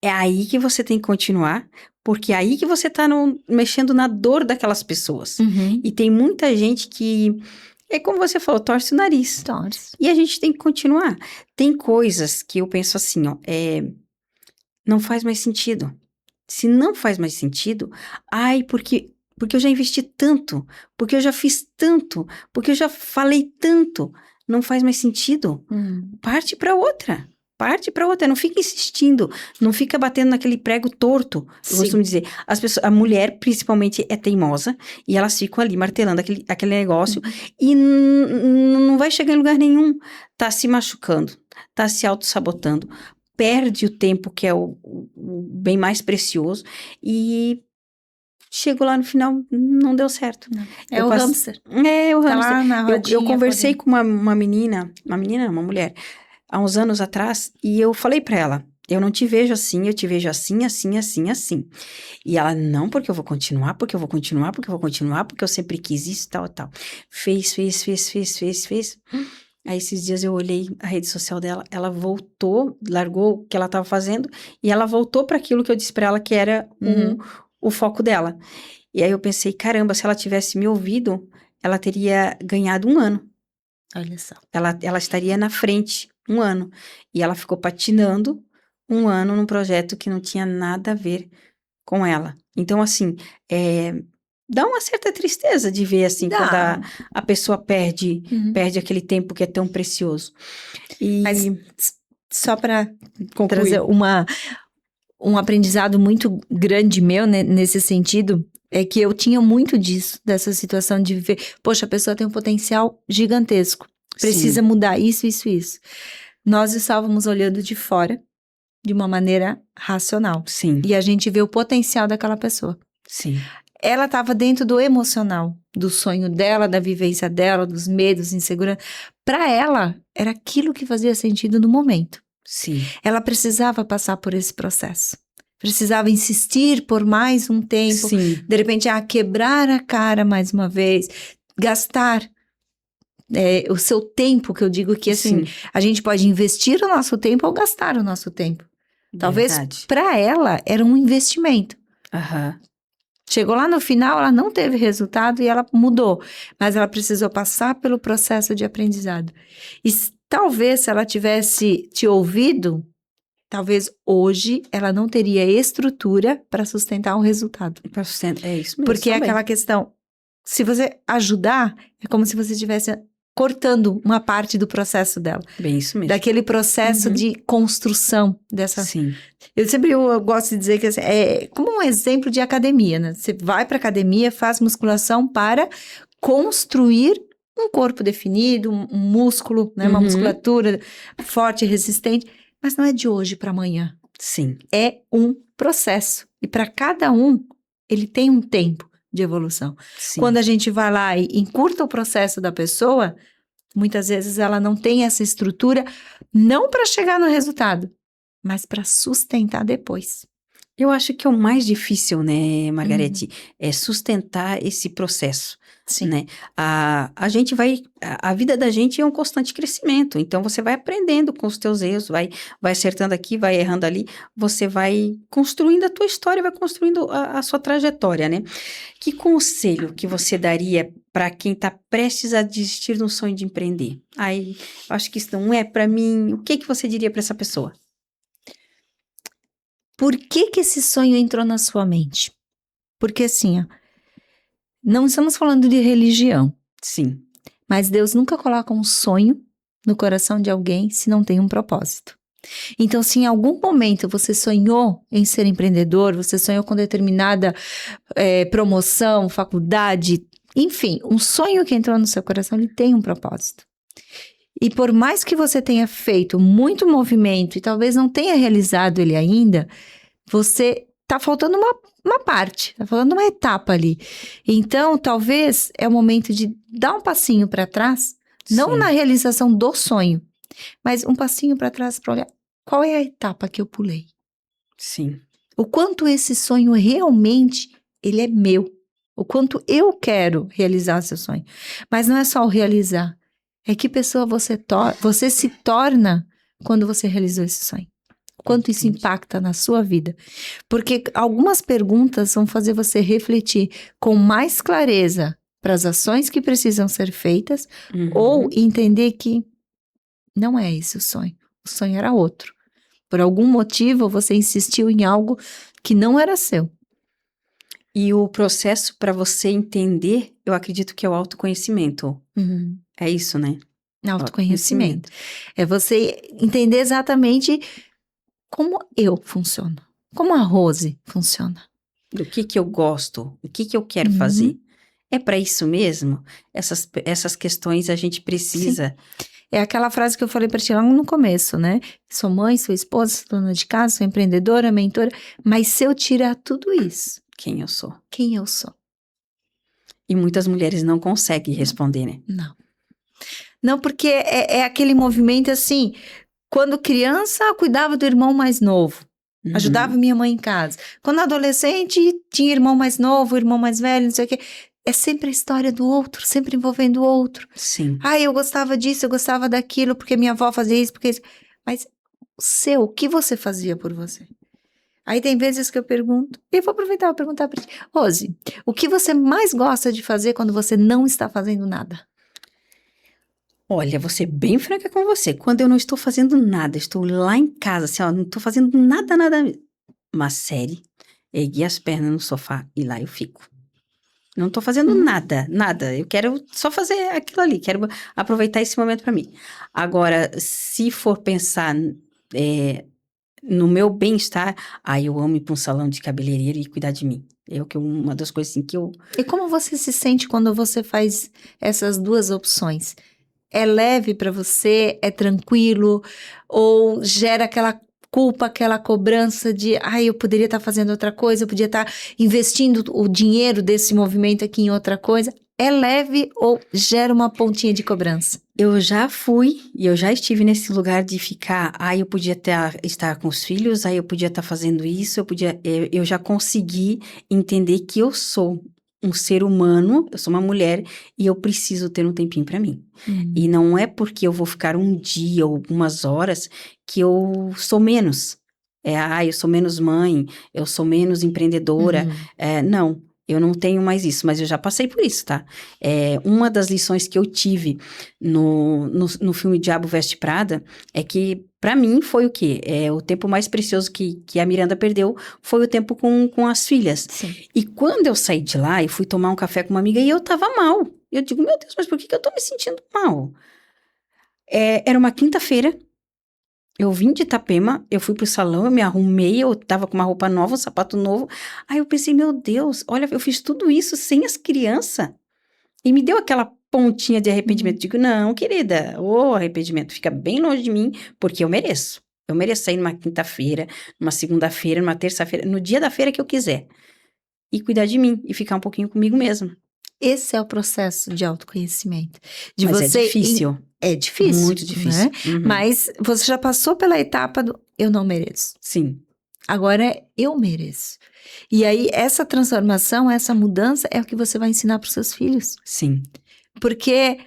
é aí que você tem que continuar, porque é aí que você está mexendo na dor daquelas pessoas. E tem muita gente que, é como você falou, torce o nariz. Torce. E a gente tem que continuar. Tem coisas que eu penso assim, ó, não faz mais sentido. Se não faz mais sentido, porque eu já investi tanto, porque eu já fiz tanto, porque eu já falei tanto, não faz mais sentido. Parte para outra. Não fica insistindo, não fica batendo naquele prego torto. Eu costumo dizer, a mulher principalmente é teimosa e elas ficam ali martelando aquele negócio e não vai chegar em lugar nenhum. Tá se machucando, tá se auto-sabotando, perde o tempo que é o bem mais precioso e chegou lá no final, não deu certo. É o hamster. É o Tá hamster. lá na rodinha, Eu conversei com uma mulher, há uns anos atrás, e eu falei pra ela, eu não te vejo assim, eu te vejo assim, assim, assim, assim. E ela, não, porque eu vou continuar, porque eu sempre quis isso, tal, tal. Fez. Aí esses dias eu olhei a rede social dela, ela voltou, largou o que ela estava fazendo e ela voltou para aquilo que eu disse para ela que era o foco dela. E aí eu pensei, caramba, se ela tivesse me ouvido, ela teria ganhado 1 ano. Olha só. Ela estaria na frente 1 ano. E ela ficou patinando 1 ano num projeto que não tinha nada a ver com ela. Então, assim, dá uma certa tristeza de ver, assim, quando a pessoa perde aquele tempo que é tão precioso. E Mas só para concluir. trazer um aprendizado muito grande meu, né, nesse sentido, é que eu tinha muito disso, dessa situação de viver, poxa, a pessoa tem um potencial gigantesco, precisa mudar isso. Nós estávamos olhando de fora, de uma maneira racional. Sim. E a gente vê o potencial daquela pessoa. Sim. Ela estava dentro do emocional, do sonho dela, da vivência dela, dos medos, insegurança. Para ela, era aquilo que fazia sentido no momento. Sim. Ela precisava passar por esse processo. Precisava insistir por mais um tempo. Sim. De repente, quebrar a cara mais uma vez. Gastar o seu tempo, que eu digo que assim, a gente pode investir o nosso tempo ou gastar o nosso tempo. Talvez para ela era um investimento. Chegou lá no final, ela não teve resultado e ela mudou. Mas ela precisou passar pelo processo de aprendizado. E talvez se ela tivesse te ouvido, talvez hoje ela não teria estrutura para sustentar um resultado. É isso mesmo. Porque é aquela questão, se você ajudar, é como se você estivesse cortando uma parte do processo dela. Bem isso mesmo. Daquele processo de construção dessa... Sim. Eu gosto de dizer que assim, é como um exemplo de academia, né? Você vai para academia, faz musculação para construir um corpo definido, um músculo, né? Uma musculatura forte e resistente, mas não é de hoje para amanhã. Sim. É um processo. E para cada um, ele tem um tempo de evolução. Sim. Quando a gente vai lá e encurta o processo da pessoa, muitas vezes ela não tem essa estrutura, não para chegar no resultado, mas para sustentar depois. Eu acho que é o mais difícil, né, Margarete, é sustentar esse processo, Sim. né? A gente vai, a vida da gente é um constante crescimento, então você vai aprendendo com os teus erros, vai acertando aqui, vai errando ali, você vai construindo a tua história, vai construindo a sua trajetória, né? Que conselho que você daria para quem está prestes a desistir do sonho de empreender? Ai, eu acho que isso não é para mim. O que que você diria para essa pessoa? Por que que esse sonho entrou na sua mente? Porque assim, ó, não estamos falando de religião, Sim, mas Deus nunca coloca um sonho no coração de alguém se não tem um propósito. Então, se em algum momento você sonhou em ser empreendedor, você sonhou com determinada promoção, faculdade, enfim, um sonho que entrou no seu coração, ele tem um propósito. E por mais que você tenha feito muito movimento e talvez não tenha realizado ele ainda, você tá faltando uma parte, tá faltando uma etapa ali. Então, talvez é o momento de dar um passinho para trás, não sim, na realização do sonho, mas um passinho para trás para olhar qual é a etapa que eu pulei. sim. O quanto esse sonho realmente ele é meu. O quanto eu quero realizar seu sonho. Mas não é só o realizar. É que pessoa você se torna quando você realizou esse sonho. O quanto isso Entendi. impacta na sua vida. Porque algumas perguntas vão fazer você refletir com mais clareza para as ações que precisam ser feitas ou entender que não é esse o sonho. O sonho era outro. Por algum motivo, você insistiu em algo que não era seu. E o processo para você entender, eu acredito que é o autoconhecimento. É isso, né? Autoconhecimento. É você entender exatamente como eu funciono. Como a Rose funciona. Do que eu gosto, o que eu quero fazer. É para isso mesmo? Essas questões a gente precisa. É aquela frase que eu falei para ti lá no começo, né? Sou mãe, sou esposa, sou dona de casa, sou empreendedora, mentora. Mas se eu tirar tudo isso, Quem eu sou. quem eu sou? E muitas mulheres não conseguem responder, né? Não. Não, porque é aquele movimento assim, quando criança, eu cuidava do irmão mais novo. Ajudava minha mãe em casa. Quando adolescente, tinha irmão mais novo, irmão mais velho, não sei o quê. É sempre a história do outro, sempre envolvendo o outro. Sim. Eu gostava disso, eu gostava daquilo, porque minha avó fazia isso, porque isso. Mas o que você fazia por você? Aí tem vezes que eu pergunto, e eu vou aproveitar para perguntar para ti, Rose, o que você mais gosta de fazer quando você não está fazendo nada? Olha, vou ser bem franca com você. Quando eu não estou fazendo nada, estou lá em casa, assim, ó, não estou fazendo nada. Uma série, ergui as pernas no sofá e lá eu fico. Não estou fazendo nada. Eu quero só fazer aquilo ali, quero aproveitar esse momento para mim. Agora, se for pensar no meu bem-estar, eu amo ir para um salão de cabeleireiro e cuidar de mim. Uma das coisas assim que eu... E como você se sente quando você faz essas duas opções? É leve para você? É tranquilo? Ou gera aquela culpa, aquela cobrança de, eu poderia estar fazendo outra coisa, eu podia estar investindo o dinheiro desse movimento aqui em outra coisa? É leve ou gera uma pontinha de cobrança? Eu já fui e eu já estive nesse lugar de ficar, eu podia estar com os filhos, eu podia estar fazendo isso, eu já consegui entender que eu sou um ser humano, eu sou uma mulher e eu preciso ter um tempinho para mim. E não é porque eu vou ficar um dia ou algumas horas que eu sou menos. Eu sou menos mãe, eu sou menos empreendedora. Não, eu não tenho mais isso, mas eu já passei por isso, tá? Uma das lições que eu tive no filme Diabo Veste Prada é que, pra mim, foi o quê? O tempo mais precioso que a Miranda perdeu foi o tempo com as filhas. Sim. E quando eu saí de lá e fui tomar um café com uma amiga e eu tava mal. Eu digo, meu Deus, mas por que eu tô me sentindo mal? Era uma quinta-feira. Eu vim de Itapema, eu fui pro salão, eu me arrumei, eu tava com uma roupa nova, um sapato novo. Aí eu pensei, meu Deus, olha, eu fiz tudo isso sem as crianças. E me deu aquela pontinha de arrependimento. Digo, não, querida, arrependimento, fica bem longe de mim, porque eu mereço. Eu mereço sair numa quinta-feira, numa segunda-feira, numa terça-feira, no dia da feira que eu quiser. E cuidar de mim, e ficar um pouquinho comigo mesma. Esse é o processo de autoconhecimento. Mas é difícil. É difícil. Muito difícil. Né? Mas você já passou pela etapa do eu não mereço. Sim. Agora eu mereço. E aí, essa transformação, essa mudança é o que você vai ensinar para os seus filhos. Sim. Porque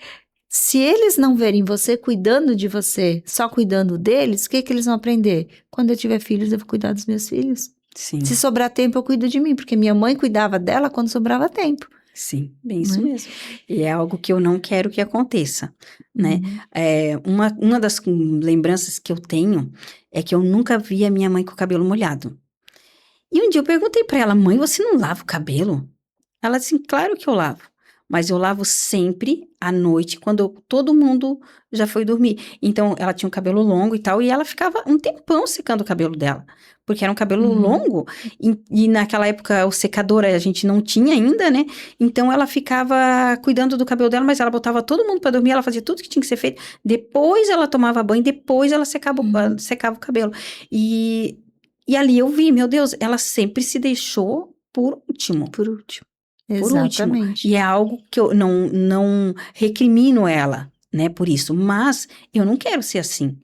se eles não verem você cuidando de você, só cuidando deles, o que eles vão aprender? Quando eu tiver filhos, eu vou cuidar dos meus filhos. Sim. Se sobrar tempo, eu cuido de mim, porque minha mãe cuidava dela quando sobrava tempo. Sim, bem isso Né? mesmo. E é algo que eu não quero que aconteça, né? Uhum. Uma das lembranças que eu tenho é que eu nunca vi a minha mãe com o cabelo molhado. E um dia eu perguntei pra ela, mãe, você não lava o cabelo? Ela disse, claro que eu lavo. Mas eu lavo sempre à noite, quando todo mundo já foi dormir. Então, ela tinha um cabelo longo e tal, e ela ficava um tempão secando o cabelo dela. Porque era um cabelo Uhum. longo, e naquela época o secador a gente não tinha ainda, né? Então, ela ficava cuidando do cabelo dela, mas ela botava todo mundo pra dormir, ela fazia tudo que tinha que ser feito. Depois ela tomava banho, depois ela secava o cabelo. E ali eu vi, meu Deus, ela sempre se deixou por último. Por último. Por último. Exatamente. E é algo que eu não recrimino ela, né, por isso. Mas eu não quero ser assim.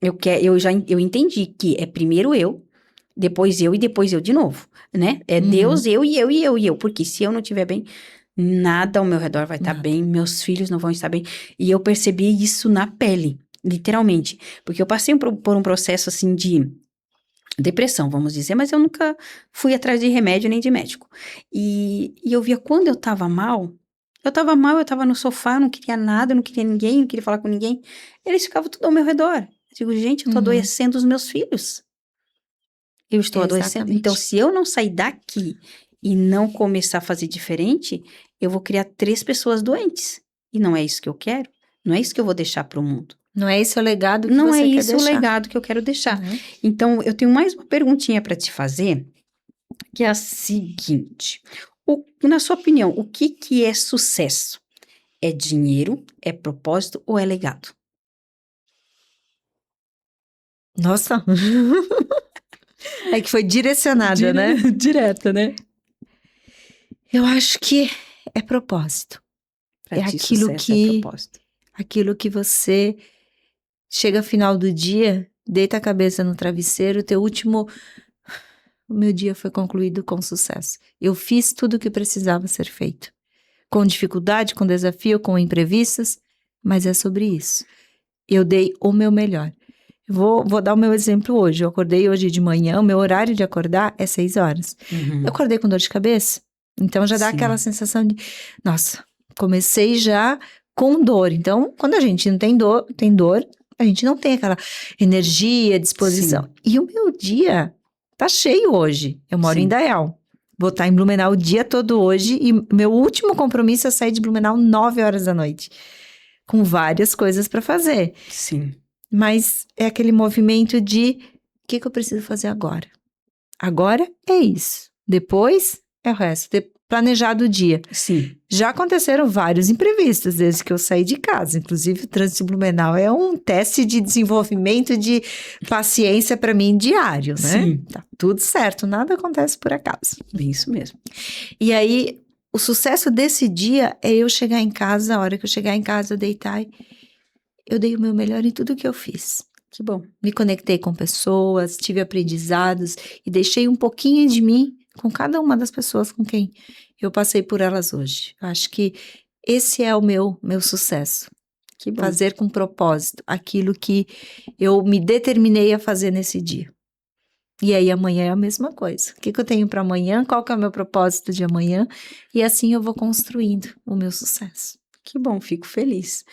Eu entendi que é primeiro eu, depois eu e depois eu de novo, né? É Uhum. Deus, eu e eu e eu e eu. Porque se eu não estiver bem, nada ao meu redor vai estar Nada. bem, meus filhos não vão estar bem. E eu percebi isso na pele, literalmente. Porque eu passei por um processo assim de depressão, vamos dizer, mas eu nunca fui atrás de remédio nem de médico. E eu via quando eu tava mal, eu tava no sofá, eu não queria nada, eu não queria ninguém, não queria falar com ninguém. Eles ficavam tudo ao meu redor. Eu digo, gente, eu tô Uhum. adoecendo os meus filhos. Eu estou adoecendo. Então, Exatamente. se eu não sair daqui e não começar a fazer diferente, eu vou criar 3 pessoas doentes. E não é isso que eu quero. Não é isso que eu vou deixar pro mundo. Não é esse o legado que Não você é quer isso o deixar. legado que eu quero deixar. Né? Então, eu tenho mais uma perguntinha para te fazer, que é a seguinte: na sua opinião, o que é sucesso? É dinheiro, é propósito ou é legado? Nossa. É que foi direcionada, né? Direta, né? Eu acho que é propósito. Para É ti, aquilo sucesso é que propósito. você chega ao final do dia, deita a cabeça no travesseiro, o meu dia foi concluído com sucesso. Eu fiz tudo o que precisava ser feito. Com dificuldade, com desafio, com imprevistos, mas é sobre isso. Eu dei o meu melhor. Vou dar o meu exemplo hoje. Eu acordei hoje de manhã, o meu horário de acordar é 6 horas. Uhum. Eu acordei com dor de cabeça, então já dá Sim. aquela sensação de, nossa, comecei já com dor. Então, quando a gente não tem dor, a gente não tem aquela energia, disposição. Sim. E o meu dia tá cheio hoje. Eu moro Sim. em Indaial. Vou estar em Blumenau o dia todo hoje e meu último compromisso é sair de Blumenau 9 horas da noite. Com várias coisas para fazer. Sim. Mas é aquele movimento de o que eu preciso fazer agora? Agora é isso. Depois é o resto. Planejado o dia. Sim. Já aconteceram vários imprevistos desde que eu saí de casa. Inclusive, o trânsito de Blumenau é um teste de desenvolvimento de paciência para mim diário, né? Sim. Tá tudo certo, nada acontece por acaso. Bem isso mesmo. E aí, o sucesso desse dia é eu chegar em casa, a hora que eu chegar em casa, eu deitar e eu dei o meu melhor em tudo que eu fiz. Que bom. Me conectei com pessoas, tive aprendizados e deixei um pouquinho de mim com cada uma das pessoas com quem eu passei por elas hoje. Acho que esse é o meu sucesso. Que bom. Fazer com propósito aquilo que eu me determinei a fazer nesse dia. E aí amanhã é a mesma coisa. O que eu tenho para amanhã? Qual que é o meu propósito de amanhã? E assim eu vou construindo o meu sucesso. Que bom, fico feliz.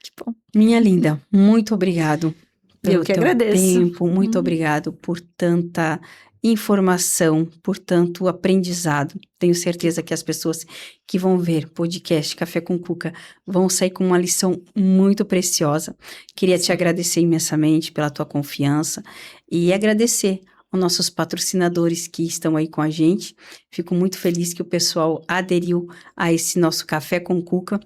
Que bom. Minha linda, muito obrigado pelo Eu que teu agradeço. tempo, muito obrigado por tanta informação, por tanto aprendizado. Tenho certeza que as pessoas que vão ver podcast Café com Cuca vão sair com uma lição muito preciosa. Queria te agradecer imensamente pela tua confiança e agradecer aos nossos patrocinadores que estão aí com a gente. Fico muito feliz que o pessoal aderiu a esse nosso Café com Cuca.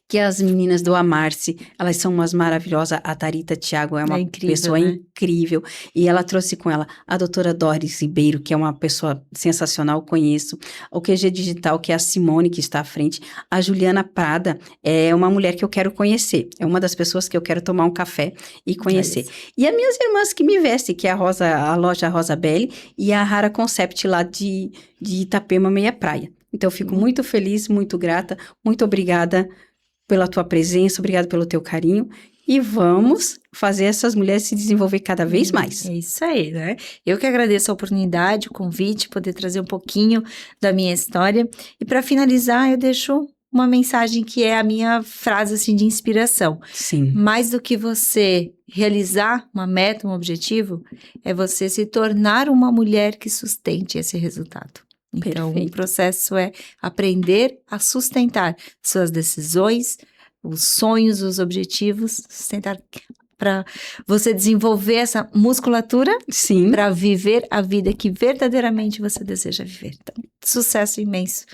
que as meninas do Amarce, elas são umas maravilhosas. A Tharita Thiago é uma incrível, pessoa né? incrível. E ela trouxe com ela a doutora Doris Ribeiro, que é uma pessoa sensacional, conheço. O QG Digital, que é a Simone, que está à frente. A Juliana Prada é uma mulher que eu quero conhecer. É uma das pessoas que eu quero tomar um café e conhecer. E as minhas irmãs que me vestem, que é a loja Rosa Belli e a Rara Concept lá de Itapema, Meia Praia. Então, eu fico muito feliz, muito grata. Muito obrigada pela tua presença, obrigada pelo teu carinho. E vamos fazer essas mulheres se desenvolver cada vez mais. É isso aí, né? Eu que agradeço a oportunidade, o convite, poder trazer um pouquinho da minha história. E para finalizar, eu deixo uma mensagem que é a minha frase assim, de inspiração. Sim. Mais do que você realizar uma meta, um objetivo, é você se tornar uma mulher que sustente esse resultado. Então, Perfeito. o processo é aprender a sustentar suas decisões, os sonhos, os objetivos, sustentar para você desenvolver essa musculatura Sim. para viver a vida que verdadeiramente você deseja viver. Então, sucesso imenso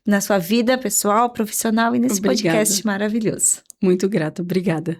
na sua vida pessoal, profissional e nesse Obrigada. podcast maravilhoso. Muito grata, obrigada.